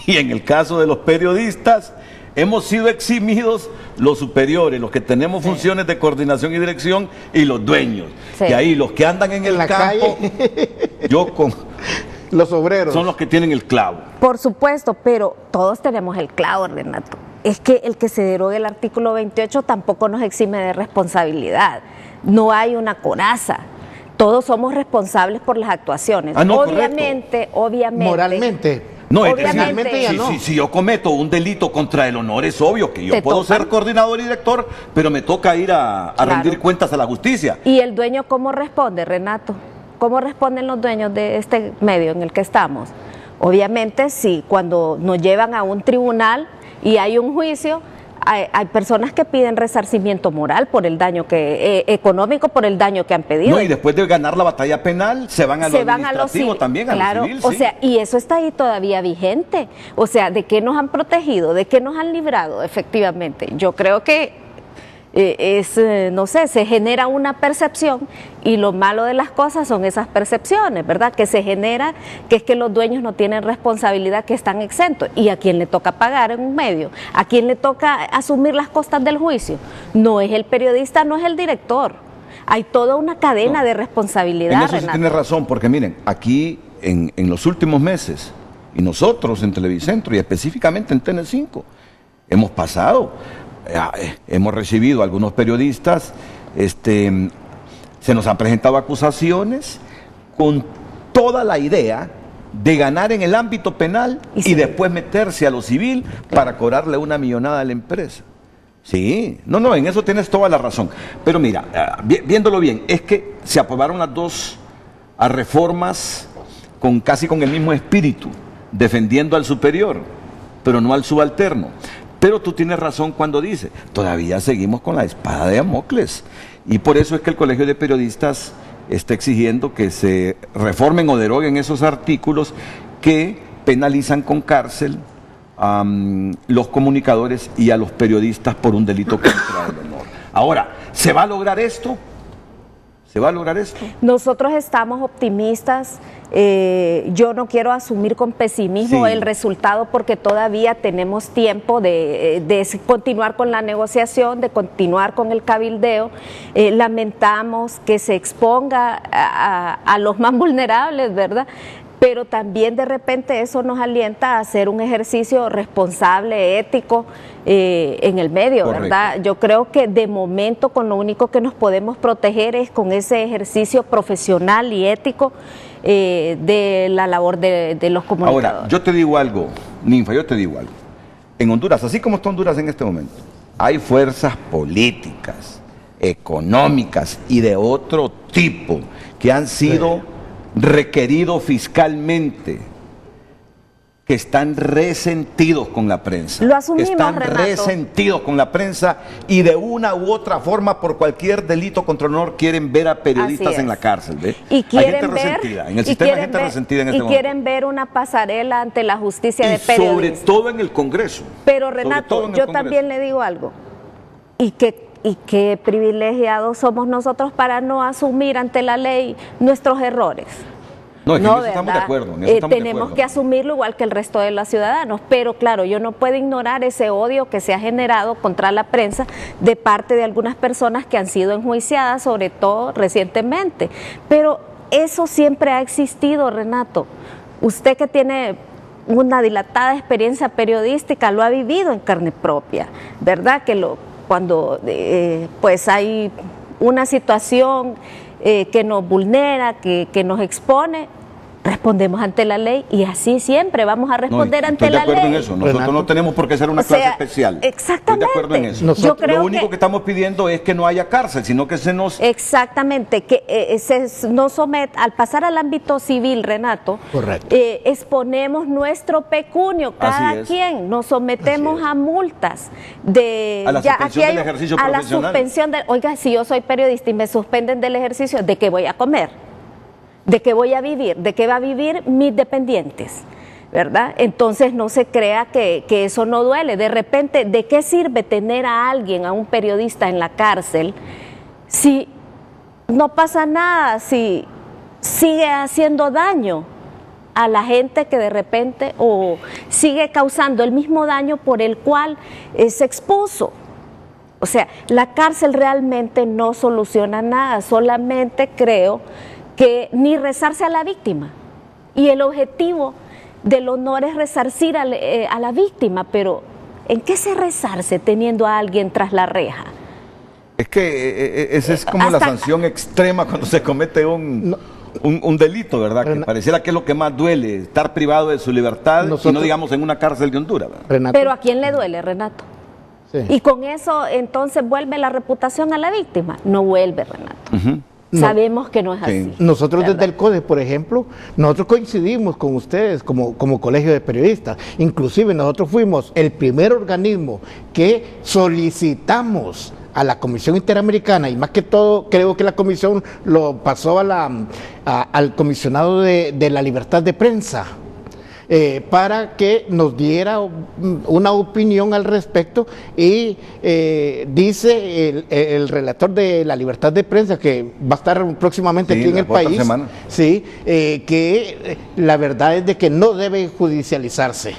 Y en el caso de los periodistas, hemos sido eximidos los superiores, los que tenemos funciones de coordinación y dirección, y los dueños. Y ahí los que andan en el campo, los obreros son los que tienen el clavo. Por supuesto, pero todos tenemos el clavo, Renato. Es que el que se derogue el artículo 28 tampoco nos exime de responsabilidad. No hay una coraza. Todos somos responsables por las actuaciones. Obviamente. Moralmente. No, si yo cometo un delito contra el honor, es obvio que yo puedo ser coordinador y director, pero me toca ir a rendir cuentas a la justicia. ¿Y el dueño cómo responde, Renato? ¿Cómo responden los dueños de este medio en el que estamos? Obviamente, sí, cuando nos llevan a un tribunal y hay un juicio, hay personas que piden resarcimiento moral por el daño económico por el daño que han pedido. No, y después de ganar la batalla penal, se van a lo administrativo también, a lo civil. O sea, y eso está ahí todavía vigente. O sea, ¿de qué nos han protegido? ¿De qué nos han librado? Efectivamente, yo creo que no sé, se genera una percepción y lo malo de las cosas son esas percepciones, ¿verdad? Que se genera, que es que los dueños no tienen responsabilidad, que están exentos. ¿Y a quién le toca pagar en un medio? ¿A quién le toca asumir las costas del juicio? No es el periodista, no es el director. Hay toda una cadena de responsabilidad, En eso sí tiene razón, porque miren, aquí en los últimos meses, y nosotros en Televicentro y específicamente en TN5, hemos pasado... hemos recibido algunos periodistas, se nos han presentado acusaciones con toda la idea de ganar en el ámbito penal y después meterse a lo civil para cobrarle una millonada a la empresa. Sí, no, en eso tienes toda la razón. Pero mira, viéndolo bien, es que se aprobaron las dos reformas casi con el mismo espíritu, defendiendo al superior, pero no al subalterno. Pero tú tienes razón cuando dices, todavía seguimos con la espada de Damocles. Y por eso es que el Colegio de Periodistas está exigiendo que se reformen o deroguen esos artículos que penalizan con cárcel a los comunicadores y a los periodistas por un delito contra el honor. Ahora, ¿se va a lograr esto? ¿Se va a lograr esto? Nosotros estamos optimistas. Yo no quiero asumir con pesimismo el resultado porque todavía tenemos tiempo de continuar con la negociación, de continuar con el cabildeo. Lamentamos que se exponga a los más vulnerables, ¿verdad? Pero también de repente eso nos alienta a hacer un ejercicio responsable, ético en el medio, correcto, ¿verdad? Yo creo que de momento con lo único que nos podemos proteger es con ese ejercicio profesional y ético de la labor de los comunicadores. Ahora, yo te digo algo, Ninfa, yo te digo algo. En Honduras, así como está Honduras en este momento, hay fuerzas políticas, económicas y de otro tipo que han sido requeridos fiscalmente, que están resentidos con la prensa. Lo asumimos, están Renato. resentidos con la prensa y de una u otra forma, por cualquier delito contra el honor, quieren ver a periodistas en la cárcel. ¿Ve? Y quieren hay gente ver, resentida. En el sistema hay gente resentida en este momento. Y quieren ver una pasarela ante la justicia de periodistas. Sobre todo en el Congreso. Pero Renato, yo también le digo algo. Y qué privilegiados somos nosotros para no asumir ante la ley nuestros errores. No, es que en eso estamos de acuerdo. Tenemos que asumirlo igual que el resto de los ciudadanos, pero claro, yo no puedo ignorar ese odio que se ha generado contra la prensa de parte de algunas personas que han sido enjuiciadas, sobre todo recientemente. Pero eso siempre ha existido, Renato. Usted que tiene una dilatada experiencia periodística lo ha vivido en carne propia, ¿verdad? Cuando pues hay una situación que nos vulnera, que nos expone, respondemos ante la ley y así siempre vamos a responder ante la ley. Estoy de acuerdo en eso. Nosotros no tenemos por qué ser una clase especial. Exactamente. Estoy de acuerdo en eso. Yo creo lo único que estamos pidiendo es que no haya cárcel, sino que se nos... Exactamente, que se nos someta, al pasar al ámbito civil, Renato, exponemos nuestro pecunio, cada quien, nos sometemos a multas a la suspensión del ejercicio profesional. A la suspensión oiga, si yo soy periodista y me suspenden del ejercicio, ¿de qué voy a comer? ¿De qué voy a vivir? ¿De qué va a vivir mis dependientes? ¿Verdad? Entonces no se crea que eso no duele. De repente, ¿de qué sirve tener a alguien, a un periodista en la cárcel, si no pasa nada, si sigue haciendo daño a la gente que de repente o sigue causando el mismo daño por el cual se expuso? O sea, la cárcel realmente no soluciona nada, solamente creo que ni rezarse a la víctima. Y el objetivo del honor es resarcir a la víctima, pero ¿en qué se rezarse teniendo a alguien tras la reja? Es que esa es como la sanción extrema cuando se comete un delito, ¿verdad? Que pareciera que es lo que más duele, estar privado de su libertad y no digamos en una cárcel de Honduras. Pero ¿a quién le duele, Renato? Sí. Y con eso entonces vuelve la reputación a la víctima. No vuelve, Renato. Sabemos que no es así. Nosotros desde el CODE, por ejemplo, nosotros coincidimos con ustedes como colegio de periodistas. Inclusive nosotros fuimos el primer organismo que solicitamos a la Comisión Interamericana, y más que todo creo que la comisión lo pasó al comisionado de la libertad de prensa, para que nos diera una opinión al respecto, y dice el relator de la libertad de prensa, que va a estar próximamente aquí en el país, que la verdad es de que no debe judicializarse,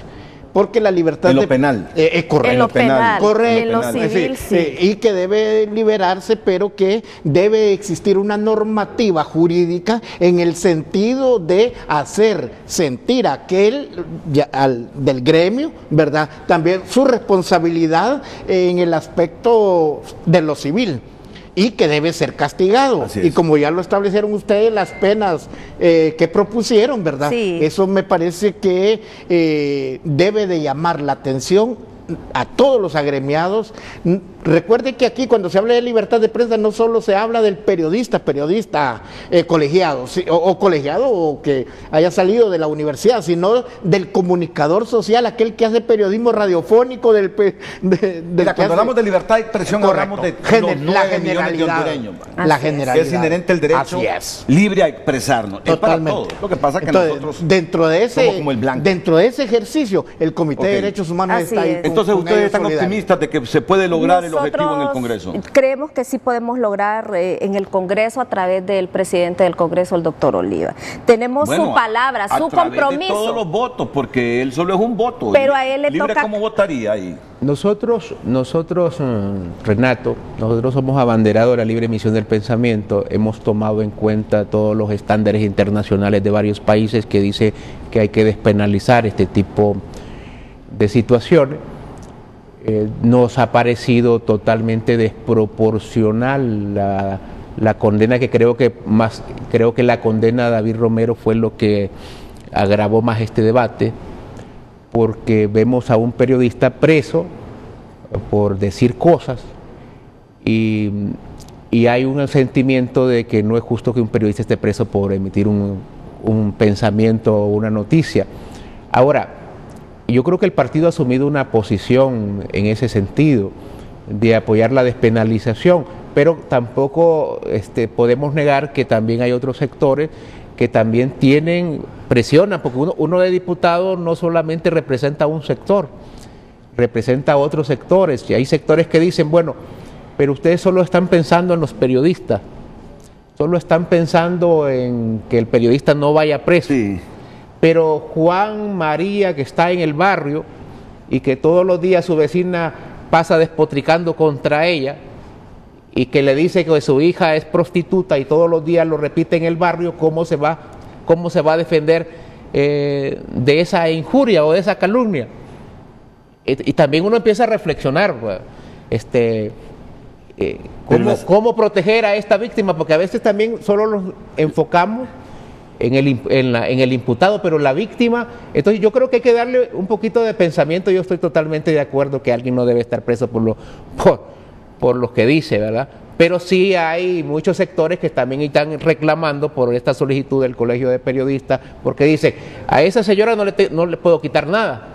porque la libertad en lo penal es correcto, en lo penal, correcto, en lo civil, y que debe liberarse, pero que debe existir una normativa jurídica en el sentido de hacer sentir a aquel del gremio, ¿verdad?, también su responsabilidad en el aspecto de lo civil, y que debe ser castigado. Y como ya lo establecieron ustedes, las penas que propusieron, ¿verdad? Sí. Eso me parece que debe de llamar la atención a todos los agremiados. Recuerde que aquí cuando se habla de libertad de prensa no solo se habla del periodista colegiado, o colegiado o que haya salido de la universidad, sino del comunicador social, aquel que hace periodismo radiofónico, cuando hablamos de libertad de expresión, hablamos de los 9 millones de hondureños. La generalidad. Es inherente el derecho libre a expresarnos. Totalmente. Es para todos. Lo que pasa es que entonces, nosotros dentro de ese, somos como el blanco. Dentro de ese ejercicio, el Comité de Derechos Humanos está ahí. Entonces ustedes ellos están solidarios. optimistas de que se puede lograr el objetivo en el Congreso. Creemos que sí podemos lograr en el Congreso a través del presidente del Congreso, el doctor Oliva. Tenemos su palabra, su compromiso. De todos los votos, porque él solo es un voto. Pero a él le libre, toca. ¿cómo votaría ahí? Nosotros, Renato, nosotros somos abanderados de la libre emisión del pensamiento, hemos tomado en cuenta todos los estándares internacionales de varios países que dice que hay que despenalizar este tipo de situaciones. Nos ha parecido totalmente desproporcional la condena, que creo que la condena a David Romero fue lo que agravó más este debate, porque vemos a un periodista preso por decir cosas y hay un sentimiento de que no es justo que un periodista esté preso por emitir un pensamiento o una noticia. Ahora, yo creo que el partido ha asumido una posición en ese sentido de apoyar la despenalización, pero tampoco podemos negar que también hay otros sectores que también presionan, porque uno de diputado no solamente representa a un sector, representa a otros sectores, y hay sectores que dicen, bueno, pero ustedes solo están pensando en los periodistas, solo están pensando en que el periodista no vaya preso. Sí. Pero Juan María, que está en el barrio y que todos los días su vecina pasa despotricando contra ella y que le dice que su hija es prostituta y todos los días lo repite en el barrio, ¿cómo se va a defender de esa injuria o de esa calumnia? Y también uno empieza a reflexionar, ¿cómo proteger a esta víctima? Porque a veces también solo nos enfocamos en el imputado, pero la víctima. Entonces yo creo que hay que darle un poquito de pensamiento. Yo estoy totalmente de acuerdo que alguien no debe estar preso por lo que dice, ¿verdad? Pero sí hay muchos sectores que también están reclamando por esta solicitud del Colegio de Periodistas, porque dicen, a esa señora no le puedo quitar nada.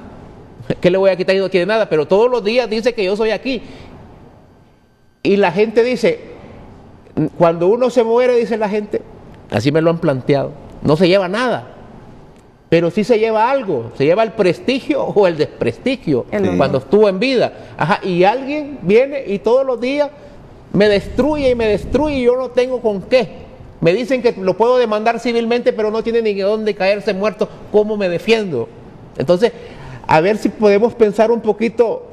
¿Qué le voy a quitar? Y no quiere nada, pero todos los días dice que yo soy aquí. Y la gente dice, cuando uno se muere, dice la gente, así me lo han planteado, no se lleva nada, pero sí se lleva algo, se lleva el prestigio o el desprestigio cuando estuvo en vida. Y alguien viene y todos los días me destruye y yo no tengo con qué. Me dicen que lo puedo demandar civilmente, pero no tiene ni dónde caerse muerto. ¿Cómo me defiendo? Entonces, a ver si podemos pensar un poquito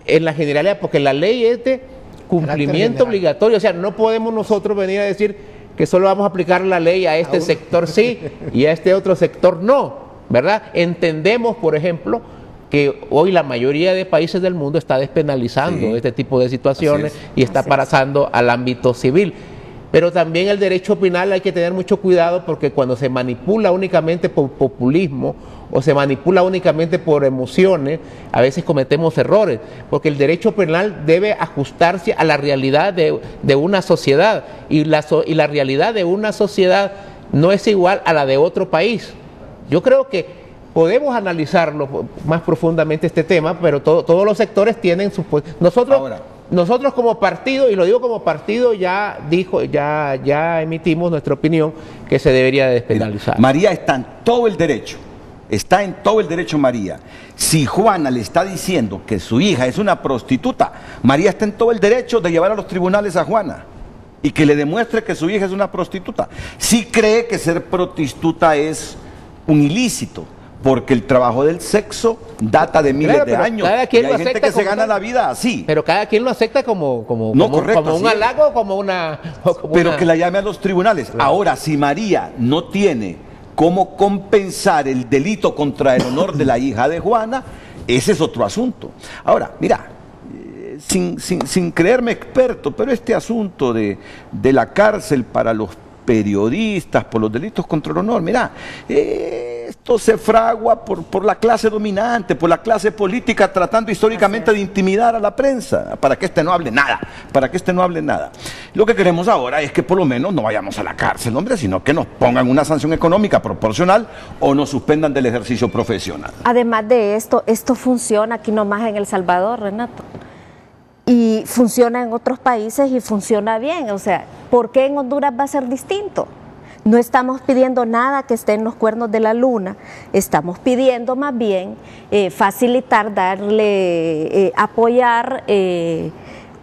en la generalidad, porque la ley es de cumplimiento obligatorio. O sea, no podemos nosotros venir a decir que solo vamos a aplicar la ley a este sector sí y a este otro sector no, ¿verdad? Entendemos, por ejemplo, que hoy la mayoría de países del mundo está despenalizando este tipo de situaciones y está pasando al ámbito civil. Pero también el derecho penal hay que tener mucho cuidado, porque cuando se manipula únicamente por populismo o se manipula únicamente por emociones, a veces cometemos errores, porque el derecho penal debe ajustarse a la realidad de una sociedad, y la realidad de una sociedad no es igual a la de otro país. Yo creo que podemos analizarlo más profundamente este tema, pero todos los sectores tienen sus... Nosotros como partido, y lo digo como partido, ya emitimos nuestra opinión que se debería despenalizar. María está en todo el derecho, María. Si Juana le está diciendo que su hija es una prostituta, María está en todo el derecho de llevar a los tribunales a Juana y que le demuestre que su hija es una prostituta. Si cree que ser prostituta es un ilícito, porque el trabajo del sexo data de miles de años. Cada quien y hay lo gente acepta que se gana la vida así. Pero cada quien lo acepta como un halago, como una... Pero que la llame a los tribunales. Claro. Ahora, si María no tiene cómo compensar el delito contra el honor de la hija de Juana, ese es otro asunto. Ahora, mira, sin creerme experto, pero este asunto de la cárcel para los periodistas por los delitos contra el honor, mira, esto se fragua por la clase dominante, por la clase política, tratando históricamente de intimidar a la prensa, para que no hable nada, Lo que queremos ahora es que por lo menos no vayamos a la cárcel, hombre, sino que nos pongan una sanción económica proporcional o nos suspendan del ejercicio profesional. Además de esto funciona aquí nomás en El Salvador, Renato. Y funciona en otros países y funciona bien. O sea, ¿por qué en Honduras va a ser distinto? No estamos pidiendo nada que esté en los cuernos de la luna, estamos pidiendo más bien facilitar, darle, apoyar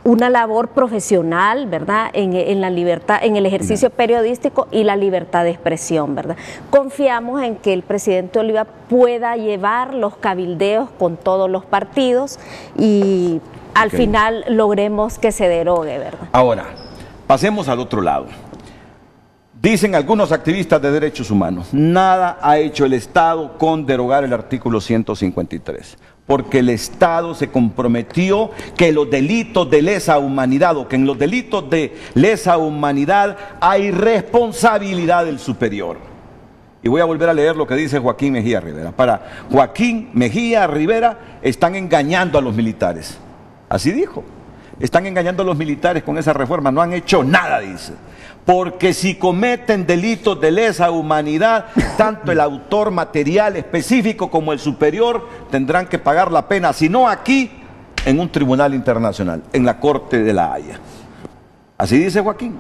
una labor profesional, ¿verdad? En la libertad, en el ejercicio periodístico y la libertad de expresión, ¿verdad? Confiamos en que el presidente Oliva pueda llevar los cabildeos con todos los partidos y al final logremos que se derogue, ¿verdad? Ahora, pasemos al otro lado. Dicen algunos activistas de derechos humanos, nada ha hecho el Estado con derogar el artículo 153, porque el Estado se comprometió que los delitos de lesa humanidad o que en los delitos de lesa humanidad hay responsabilidad del superior. Y voy a volver a leer lo que dice Joaquín Mejía Rivera. Para Joaquín Mejía Rivera están engañando a los militares. Así dijo. Están engañando a los militares con esa reforma, no han hecho nada, dice. Porque si cometen delitos de lesa humanidad, tanto el autor material específico como el superior tendrán que pagar la pena, si no aquí, en un tribunal internacional, en la Corte de la Haya. Así dice Joaquín.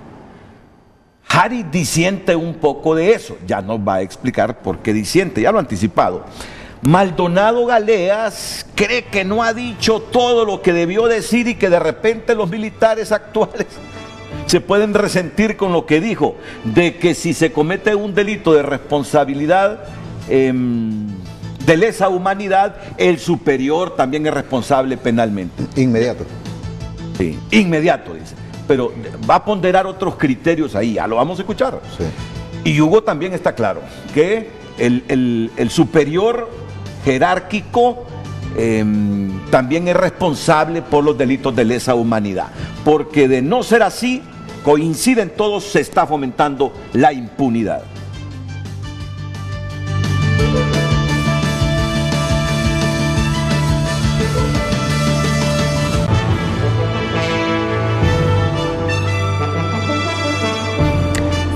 Harry disiente un poco de eso, ya nos va a explicar por qué disiente, ya lo ha anticipado. Maldonado Galeas cree que no ha dicho todo lo que debió decir y que de repente los militares actuales se pueden resentir con lo que dijo, de que si se comete un delito de responsabilidad de lesa humanidad, el superior también es responsable penalmente. Inmediato. Sí, inmediato, dice. Pero va a ponderar otros criterios ahí, ya lo vamos a escuchar. Sí. Y Hugo también está claro que el superior jerárquico también es responsable por los delitos de lesa humanidad, porque de no ser así, coinciden todos, se está fomentando la impunidad.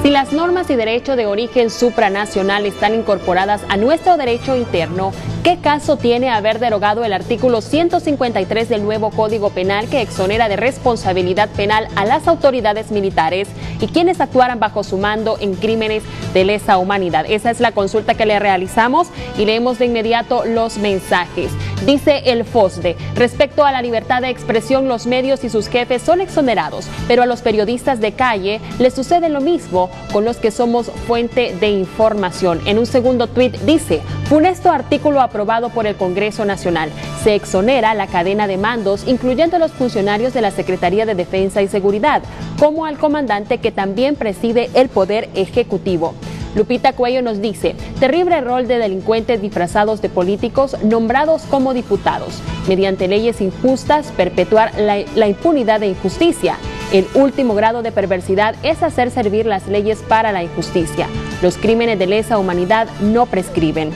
Si las normas y derechos de origen supranacional están incorporadas a nuestro derecho interno, ¿qué caso tiene haber derogado el artículo 153 del nuevo Código Penal que exonera de responsabilidad penal a las autoridades militares y quienes actuaran bajo su mando en crímenes de lesa humanidad? Esa es la consulta que le realizamos y leemos de inmediato los mensajes. Dice el FOSDE, respecto a la libertad de expresión, los medios y sus jefes son exonerados, pero a los periodistas de calle les sucede lo mismo con los que somos fuente de información. En un segundo tuit dice, funesto artículo aprobado por el Congreso Nacional. Se exonera la cadena de mandos, incluyendo a los funcionarios de la Secretaría de Defensa y Seguridad, como al comandante que también preside el Poder Ejecutivo. Lupita Cuello nos dice, terrible rol de delincuentes disfrazados de políticos nombrados como diputados. Mediante leyes injustas, perpetuar la impunidad de injusticia. El último grado de perversidad es hacer servir las leyes para la injusticia. Los crímenes de lesa humanidad no prescriben.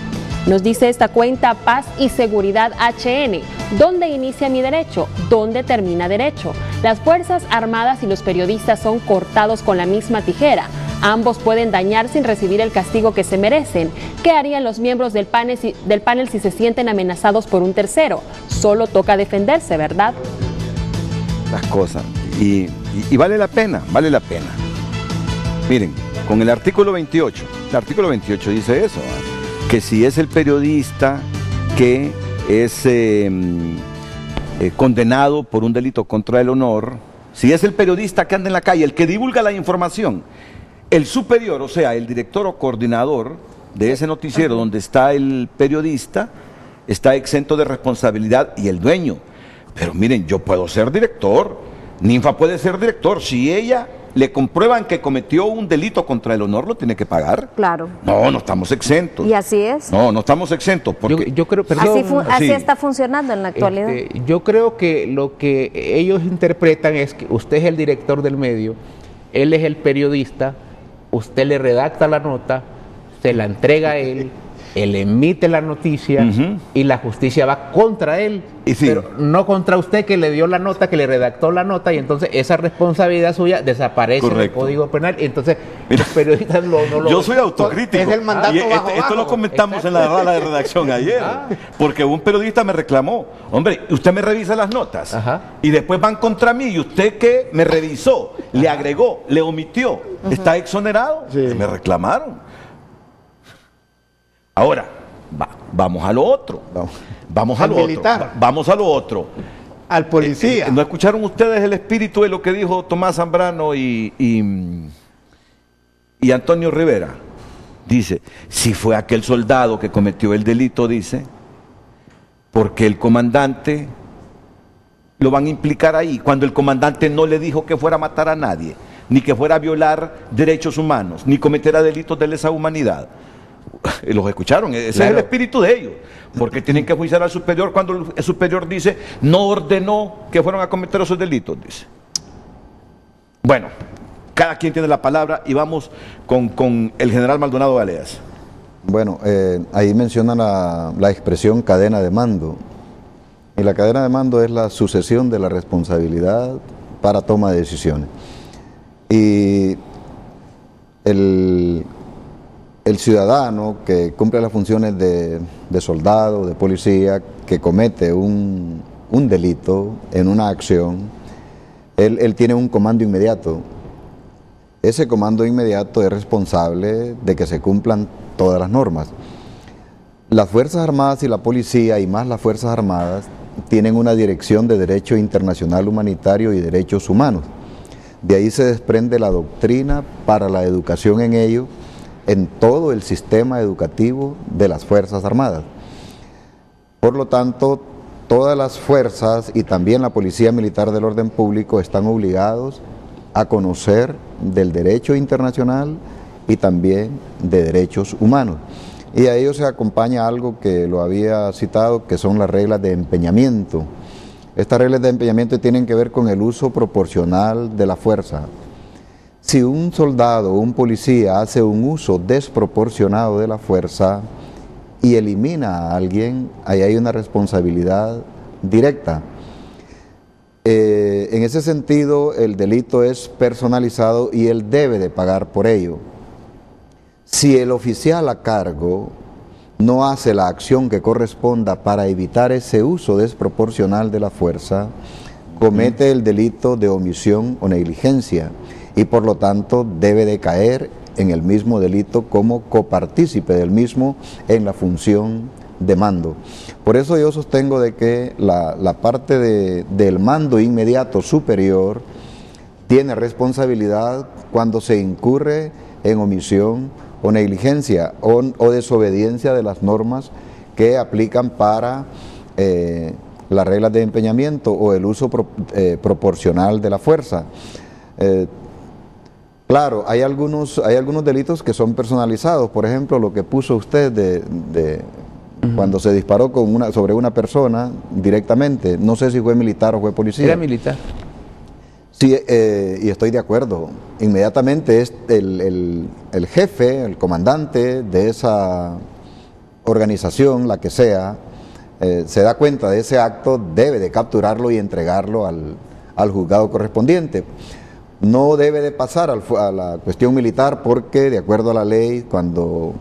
Nos dice esta cuenta Paz y Seguridad HN. ¿Dónde inicia mi derecho? ¿Dónde termina derecho? Las Fuerzas Armadas y los periodistas son cortados con la misma tijera. Ambos pueden dañar sin recibir el castigo que se merecen. ¿Qué harían los miembros del panel si se sienten amenazados por un tercero? Solo toca defenderse, ¿verdad? Las cosas. Y vale la pena, vale la pena. Miren, con el artículo 28 dice eso, que si es el periodista que es condenado por un delito contra el honor, si es el periodista que anda en la calle, el que divulga la información, el superior, o sea, el director o coordinador de ese noticiero donde está el periodista, está exento de responsabilidad y el dueño. Pero miren, yo puedo ser director, Ninfa puede ser director, si ella le comprueban que cometió un delito contra el honor, lo tiene que pagar. Claro. No estamos exentos. Y así es. No estamos exentos. Porque yo creo, perdón, así está funcionando en la actualidad. Yo creo que lo que ellos interpretan es que usted es el director del medio, él es el periodista, usted le redacta la nota, se la entrega a él él emite la noticia y la justicia va contra él, pero no contra usted que le dio la nota, que le redactó la nota, y entonces esa responsabilidad suya desaparece del Código Penal, y entonces los periodistas no lo... Yo soy autocrítico. Es el mandato Esto lo comentamos en la sala de redacción ayer, porque un periodista me reclamó, hombre, usted me revisa las notas, y después van contra mí, y usted que me revisó, le agregó, le omitió, ¿está exonerado? Me reclamaron. Ahora, vamos a lo otro. Vamos a lo otro. Vamos a lo otro. Al policía. ¿No escucharon ustedes el espíritu de lo que dijo Tomás Zambrano y Antonio Rivera? Dice, si fue aquel soldado que cometió el delito, dice, porque el comandante lo van a implicar ahí, cuando el comandante no le dijo que fuera a matar a nadie, ni que fuera a violar derechos humanos, ni cometiera delitos de lesa humanidad. Los escucharon, ese es el espíritu de ellos, porque tienen que juiciar al superior cuando el superior dice no ordenó que fueron a cometer esos delitos, dice. Bueno, cada quien tiene la palabra y vamos con el general Maldonado Galeas. Bueno, ahí menciona la expresión cadena de mando, y la cadena de mando es la sucesión de la responsabilidad para toma de decisiones, y el ciudadano que cumple las funciones de soldado, de policía, que comete un delito en una acción, él tiene un comando inmediato. Ese comando inmediato es responsable de que se cumplan todas las normas. Las Fuerzas Armadas y la policía, y más las Fuerzas Armadas, tienen una dirección de Derecho Internacional Humanitario y Derechos Humanos. De ahí se desprende la doctrina para la educación en ello, en todo el sistema educativo de las Fuerzas Armadas. Por lo tanto, todas las fuerzas y también la Policía Militar del Orden Público están obligados a conocer del derecho internacional y también de derechos humanos. Y a ello se acompaña algo que lo había citado, que son las reglas de empeñamiento. Estas reglas de empeñamiento tienen que ver con el uso proporcional de la fuerza. Si un soldado o un policía hace un uso desproporcionado de la fuerza y elimina a alguien, ahí hay una responsabilidad directa. En ese sentido, el delito es personalizado y él debe de pagar por ello. Si el oficial a cargo no hace la acción que corresponda para evitar ese uso desproporcional de la fuerza, comete el delito de omisión o negligencia, y por lo tanto debe de caer en el mismo delito como copartícipe del mismo en la función de mando. Por eso yo sostengo de que la parte del mando inmediato superior tiene responsabilidad cuando se incurre en omisión o negligencia o desobediencia de las normas que aplican para las reglas de empeñamiento o el uso proporcional de la fuerza. Claro, hay algunos delitos que son personalizados, por ejemplo, lo que puso usted cuando se disparó sobre una persona directamente, no sé si fue militar o fue policía. Era militar. Sí, y estoy de acuerdo. Inmediatamente el jefe, el comandante de esa organización, la que sea, se da cuenta de ese acto, debe de capturarlo y entregarlo al juzgado correspondiente. No debe de pasar a la cuestión militar porque, de acuerdo a la ley, cuando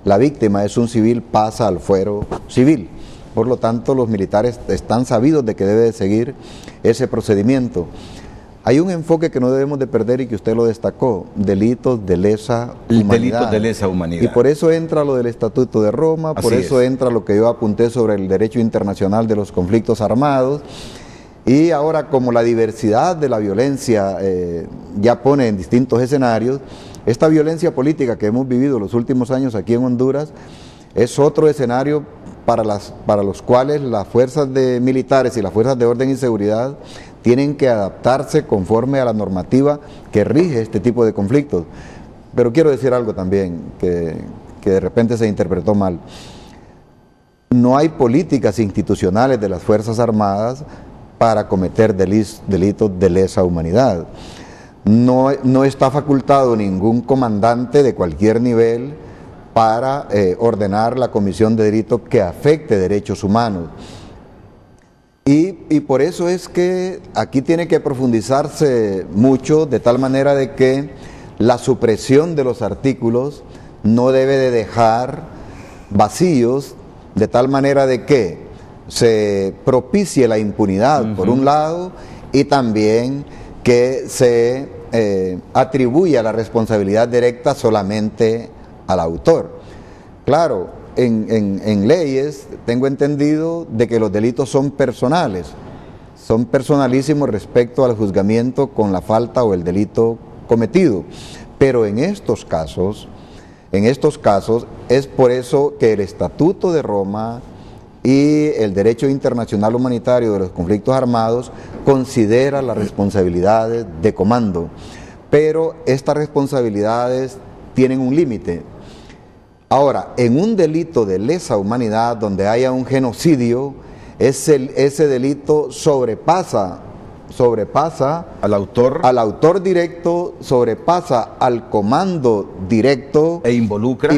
la víctima es un civil, pasa al fuero civil. Por lo tanto, los militares están sabidos de que debe de seguir ese procedimiento. Hay un enfoque que no debemos de perder y que usted lo destacó: delitos de lesa humanidad. Delitos de lesa humanidad. Y por eso entra lo del Estatuto de Roma, por eso entra lo que yo apunté sobre el derecho internacional de los conflictos armados. Y ahora, como la diversidad de la violencia ya pone en distintos escenarios, esta violencia política que hemos vivido los últimos años aquí en Honduras es otro escenario para los cuales las fuerzas militares y las fuerzas de orden y seguridad tienen que adaptarse conforme a la normativa que rige este tipo de conflictos. Pero quiero decir algo también que de repente se interpretó mal. No hay políticas institucionales de las Fuerzas Armadas para cometer delitos de lesa humanidad. No está facultado ningún comandante de cualquier nivel para ordenar la comisión de delito que afecte derechos humanos. Y por eso es que aquí tiene que profundizarse mucho, de tal manera de que la supresión de los artículos no debe de dejar vacíos, de tal manera de que se propicie la impunidad, por un lado, y también que se atribuya la responsabilidad directa solamente al autor. Claro, en leyes tengo entendido de que los delitos son personales, son personalísimos respecto al juzgamiento con la falta o el delito cometido, pero en estos casos es por eso que el Estatuto de Roma y el derecho internacional humanitario de los conflictos armados considera las responsabilidades de comando, pero estas responsabilidades tienen un límite. Ahora, en un delito de lesa humanidad donde haya un genocidio, ese delito sobrepasa al autor directo, sobrepasa al comando directo y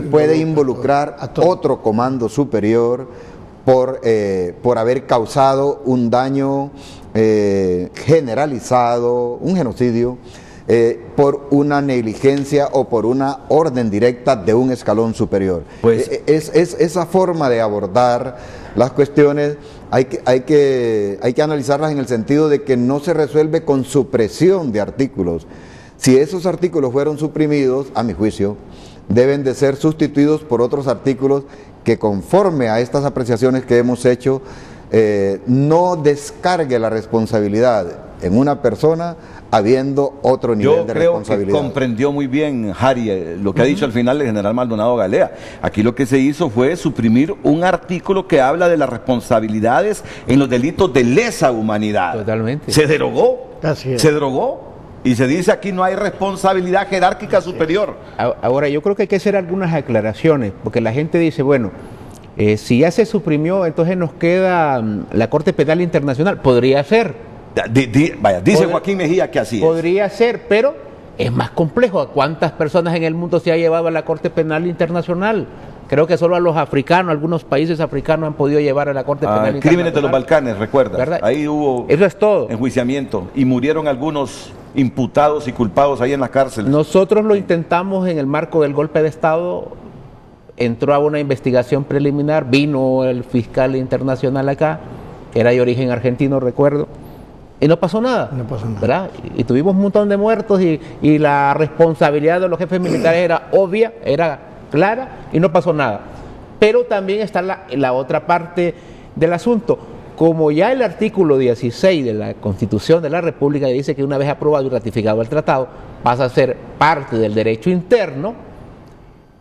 puede involucrar a otro comando superior por haber causado un daño generalizado, un genocidio, por una negligencia o por una orden directa de un escalón superior. Pues esa forma de abordar las cuestiones hay que analizarlas en el sentido de que no se resuelve con supresión de artículos. Si esos artículos fueron suprimidos, a mi juicio, deben de ser sustituidos por otros artículos que, conforme a estas apreciaciones que hemos hecho, no descargue la responsabilidad en una persona habiendo otro nivel de responsabilidad. Yo creo que comprendió muy bien, Harry, lo que ha dicho al final el general Maldonado Galea. Aquí lo que se hizo fue suprimir un artículo que habla de las responsabilidades en los delitos de lesa humanidad. Totalmente. Se derogó, Así es. se derogó. Y se dice aquí no hay responsabilidad jerárquica superior. Ahora, yo creo que hay que hacer algunas aclaraciones, porque la gente dice, bueno, si ya se suprimió, entonces nos queda la Corte Penal Internacional. Podría ser. Dice Joaquín Mejía que así es. Podría ser, pero es más complejo. ¿Cuántas personas en el mundo se ha llevado a la Corte Penal Internacional? Creo que solo a los africanos, algunos países africanos han podido llevar a la Corte Penal Internacional. Crímenes de los Balcanes, recuerda. ¿Verdad? Ahí hubo eso es todo. Enjuiciamiento y murieron algunos imputados y culpados ahí en la cárcel. Nosotros lo intentamos en el marco del golpe de Estado. Entró a una investigación preliminar, vino el fiscal internacional acá, que era de origen argentino, recuerdo, y no pasó nada. No pasó nada. ¿Verdad? Y tuvimos un montón de muertos y la responsabilidad de los jefes militares era obvia, era clara y no pasó nada. Pero también está la otra parte del asunto. Como ya el artículo 16 de la Constitución de la República dice que una vez aprobado y ratificado el tratado pasa a ser parte del derecho interno,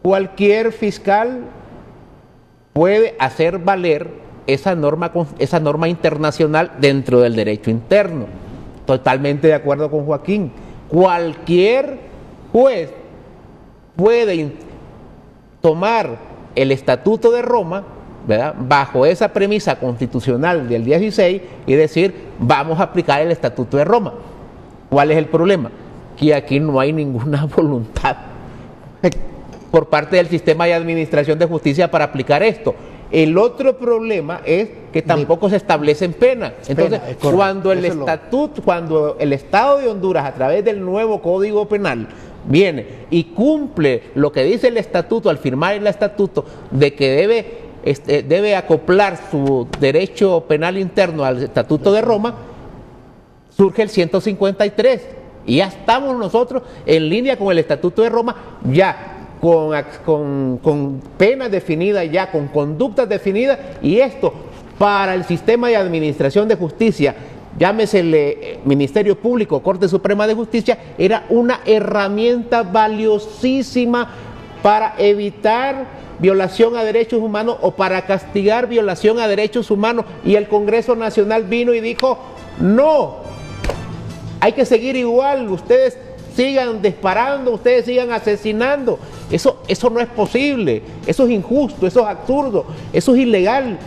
cualquier fiscal puede hacer valer esa norma internacional dentro del derecho interno. Totalmente de acuerdo con Joaquín. Cualquier juez puede tomar el Estatuto de Roma, ¿verdad?, bajo esa premisa constitucional del 16 y decir, vamos a aplicar el Estatuto de Roma. ¿Cuál es el problema? Que aquí no hay ninguna voluntad por parte del sistema de administración de justicia para aplicar esto. El otro problema es que tampoco se establecen penas. Entonces, cuando el Estado de Honduras, a través del nuevo Código Penal, viene y cumple lo que dice el Estatuto al firmar el Estatuto de que debe acoplar su derecho penal interno al Estatuto de Roma, surge el 153. Y ya estamos nosotros en línea con el Estatuto de Roma, ya con penas definidas, ya con conductas definidas, y esto para el sistema de administración de justicia, llámesele Ministerio Público, Corte Suprema de Justicia, era una herramienta valiosísima para evitar violación a derechos humanos o para castigar violación a derechos humanos, y el Congreso Nacional vino y dijo, no, hay que seguir igual, ustedes sigan disparando, ustedes sigan asesinando. Eso no es posible, eso es injusto, eso es absurdo, eso es ilegal.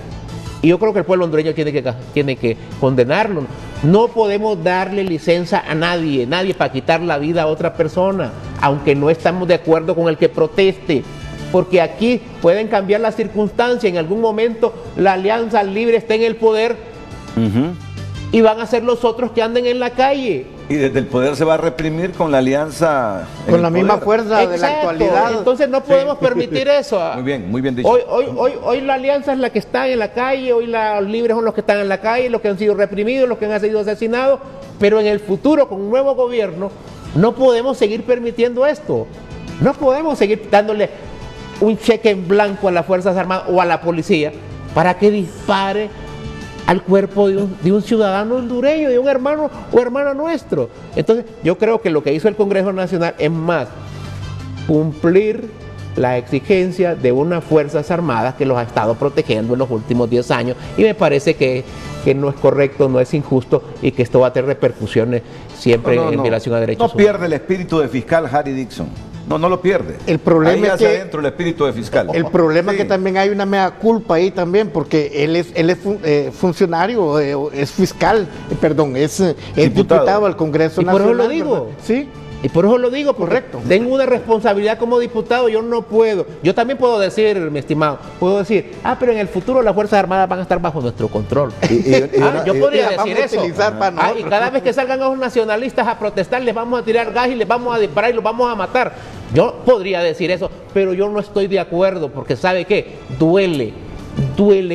Y yo creo que el pueblo hondureño tiene que condenarlo. No podemos darle licencia a nadie para quitar la vida a otra persona, aunque no estamos de acuerdo con el que proteste, porque aquí pueden cambiar las circunstancias, en algún momento la Alianza Libre está en el poder y van a ser los otros que anden en la calle. Y desde el poder se va a reprimir con la alianza. Con la misma fuerza de la actualidad. Entonces no podemos permitir eso. Muy bien dicho. Hoy la alianza es la que está en la calle, hoy los libres son los que están en la calle, los que han sido reprimidos, los que han sido asesinados, pero en el futuro, con un nuevo gobierno, no podemos seguir permitiendo esto. No podemos seguir dándole un cheque en blanco a las Fuerzas Armadas o a la policía para que dispare al cuerpo de un ciudadano hondureño, de un hermano o hermana nuestro. Entonces, yo creo que lo que hizo el Congreso Nacional es más cumplir la exigencia de unas Fuerzas Armadas que los ha estado protegiendo en los últimos 10 años, y me parece que no es correcto, no es injusto, y que esto va a tener repercusiones siempre en violación a derechos humanos. No pierde el espíritu de fiscal Harry Dixon. No lo pierde. El problema es que adentro el espíritu de fiscal. El problema es que también hay una mea culpa ahí también, porque él es funcionario, es fiscal, es diputado al Congreso Nacional. Y por eso lo digo. Sí. Y por eso lo digo, correcto. Tengo una responsabilidad como diputado, yo no puedo. Yo también puedo decir, mi estimado, pero en el futuro las Fuerzas Armadas van a estar bajo nuestro control. Yo podría decir eso. Y cada vez que salgan los nacionalistas a protestar, les vamos a tirar gas y les vamos a disparar y los vamos a matar. Yo podría decir eso, pero yo no estoy de acuerdo, porque ¿sabe qué? Duele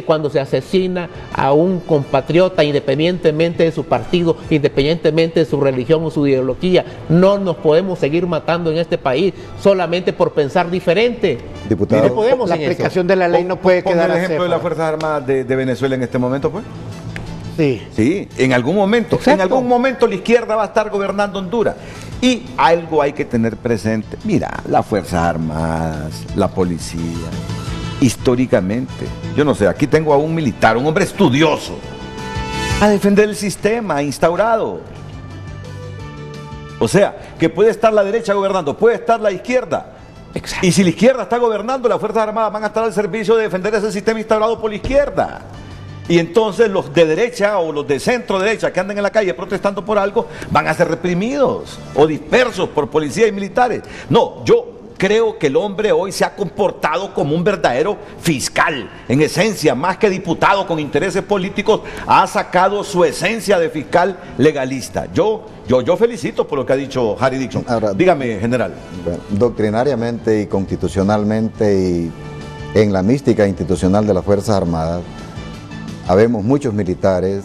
cuando se asesina a un compatriota, independientemente de su partido, independientemente de su religión o su ideología. No nos podemos seguir matando en este país solamente por pensar diferente. Diputado, no podemos la aplicación de la ley no puede quedar el ejemplo de las Fuerzas Armadas de Venezuela en este momento, pues. Sí, en algún momento. Exacto. En algún momento la izquierda va a estar gobernando Honduras. Y algo hay que tener presente. Mira, las Fuerzas Armadas, la policía, históricamente, yo no sé, aquí tengo a un militar, un hombre estudioso, a defender el sistema instaurado. O sea, que puede estar la derecha gobernando, puede estar la izquierda. Exacto. Y si la izquierda está gobernando, las Fuerzas Armadas van a estar al servicio de defender ese sistema instaurado por la izquierda. Y entonces los de derecha o los de centro derecha que andan en la calle protestando por algo van a ser reprimidos o dispersos por policía y militares. No, yo creo que el hombre hoy se ha comportado como un verdadero fiscal. En esencia, más que diputado con intereses políticos, ha sacado su esencia de fiscal legalista. Yo felicito por lo que ha dicho Harry Dixon. Ahora, dígame, general. Doctrinariamente y constitucionalmente y en la mística institucional de las Fuerzas Armadas, habemos muchos militares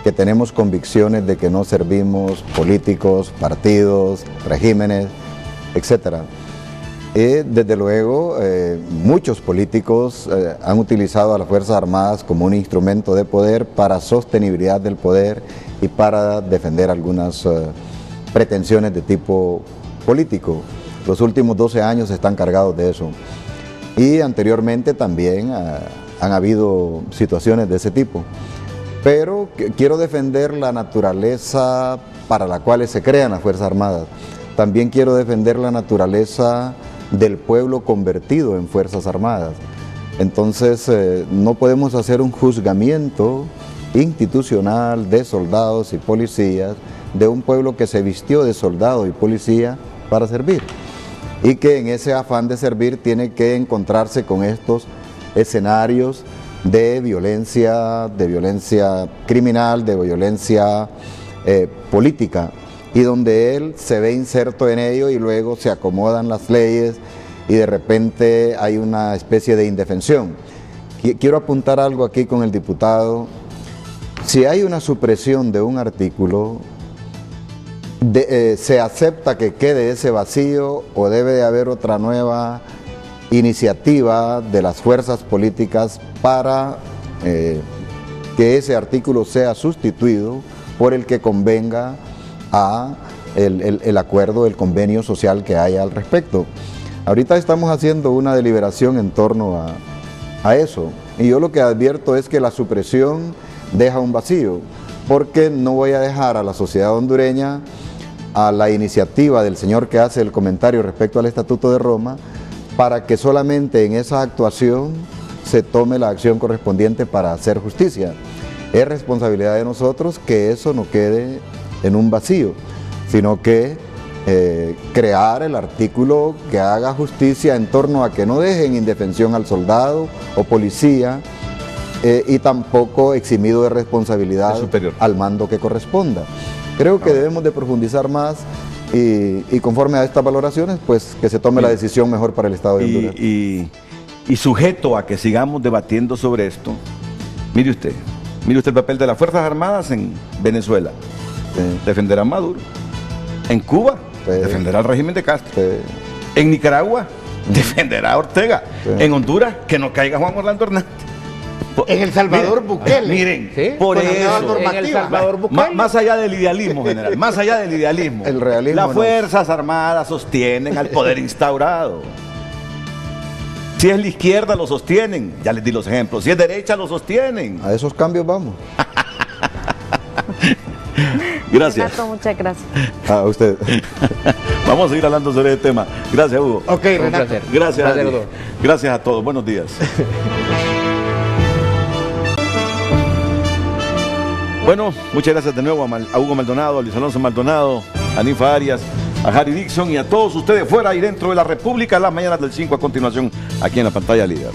que tenemos convicciones de que no servimos políticos, partidos, regímenes, etcétera. Desde luego, muchos políticos han utilizado a las Fuerzas Armadas como un instrumento de poder para sostenibilidad del poder y para defender algunas pretensiones de tipo político. Los últimos 12 años están cargados de eso. Y anteriormente también han habido situaciones de ese tipo. Pero quiero defender la naturaleza para la cual se crean las Fuerzas Armadas. También quiero defender la naturaleza del pueblo convertido en Fuerzas Armadas. Entonces, no podemos hacer un juzgamiento institucional de soldados y policías de un pueblo que se vistió de soldado y policía para servir. Y que en ese afán de servir tiene que encontrarse con estos escenarios de violencia criminal, de violencia política, y donde él se ve inserto en ello y luego se acomodan las leyes y de repente hay una especie de indefensión. Quiero apuntar algo aquí con el diputado. Si hay una supresión de un artículo, ¿se acepta que quede ese vacío o debe de haber otra nueva iniciativa de las fuerzas políticas para que ese artículo sea sustituido por el que convenga a el acuerdo, el convenio social que haya al respecto? Ahorita estamos haciendo una deliberación en torno a eso, y yo lo que advierto es que la supresión deja un vacío, porque no voy a dejar a la sociedad hondureña a la iniciativa del señor que hace el comentario respecto al Estatuto de Roma, para que solamente en esa actuación se tome la acción correspondiente para hacer justicia. Es responsabilidad de nosotros que eso no quede en un vacío, sino que crear el artículo que haga justicia en torno a que no dejen indefensión al soldado o policía y tampoco eximido de responsabilidad al mando que corresponda. Creo que debemos de profundizar más y conforme a estas valoraciones, pues que se tome la decisión mejor para el Estado de Honduras. Y sujeto a que sigamos debatiendo sobre esto, mire usted el papel de las Fuerzas Armadas en Venezuela. Defender a Maduro. En Cuba, defenderá al régimen de Castro. En Nicaragua, defenderá a Ortega. En Honduras, que no caiga Juan Orlando Hernández. En El Salvador, Bukele. Miren, ¿sí? Por Con la nueva eso, normativa. en El Salvador, Bukele. Más allá del idealismo, general, más allá del idealismo, el realismo, las Fuerzas Armadas sostienen al poder instaurado. Si es la izquierda, lo sostienen. Ya les di los ejemplos. Si es derecha, lo sostienen. A esos cambios vamos. Gracias. Renato, muchas gracias. A usted. Vamos a seguir hablando sobre el tema. Gracias, Hugo. Ok, Renato. Gracias, Andy. Gracias a todos. Buenos días. Bueno, muchas gracias de nuevo a Hugo Maldonado, a Luis Alonso Maldonado, a Nifa Arias, a Harry Dixon y a todos ustedes fuera y dentro de la República. Las mañanas del 5 a continuación aquí en la pantalla líder.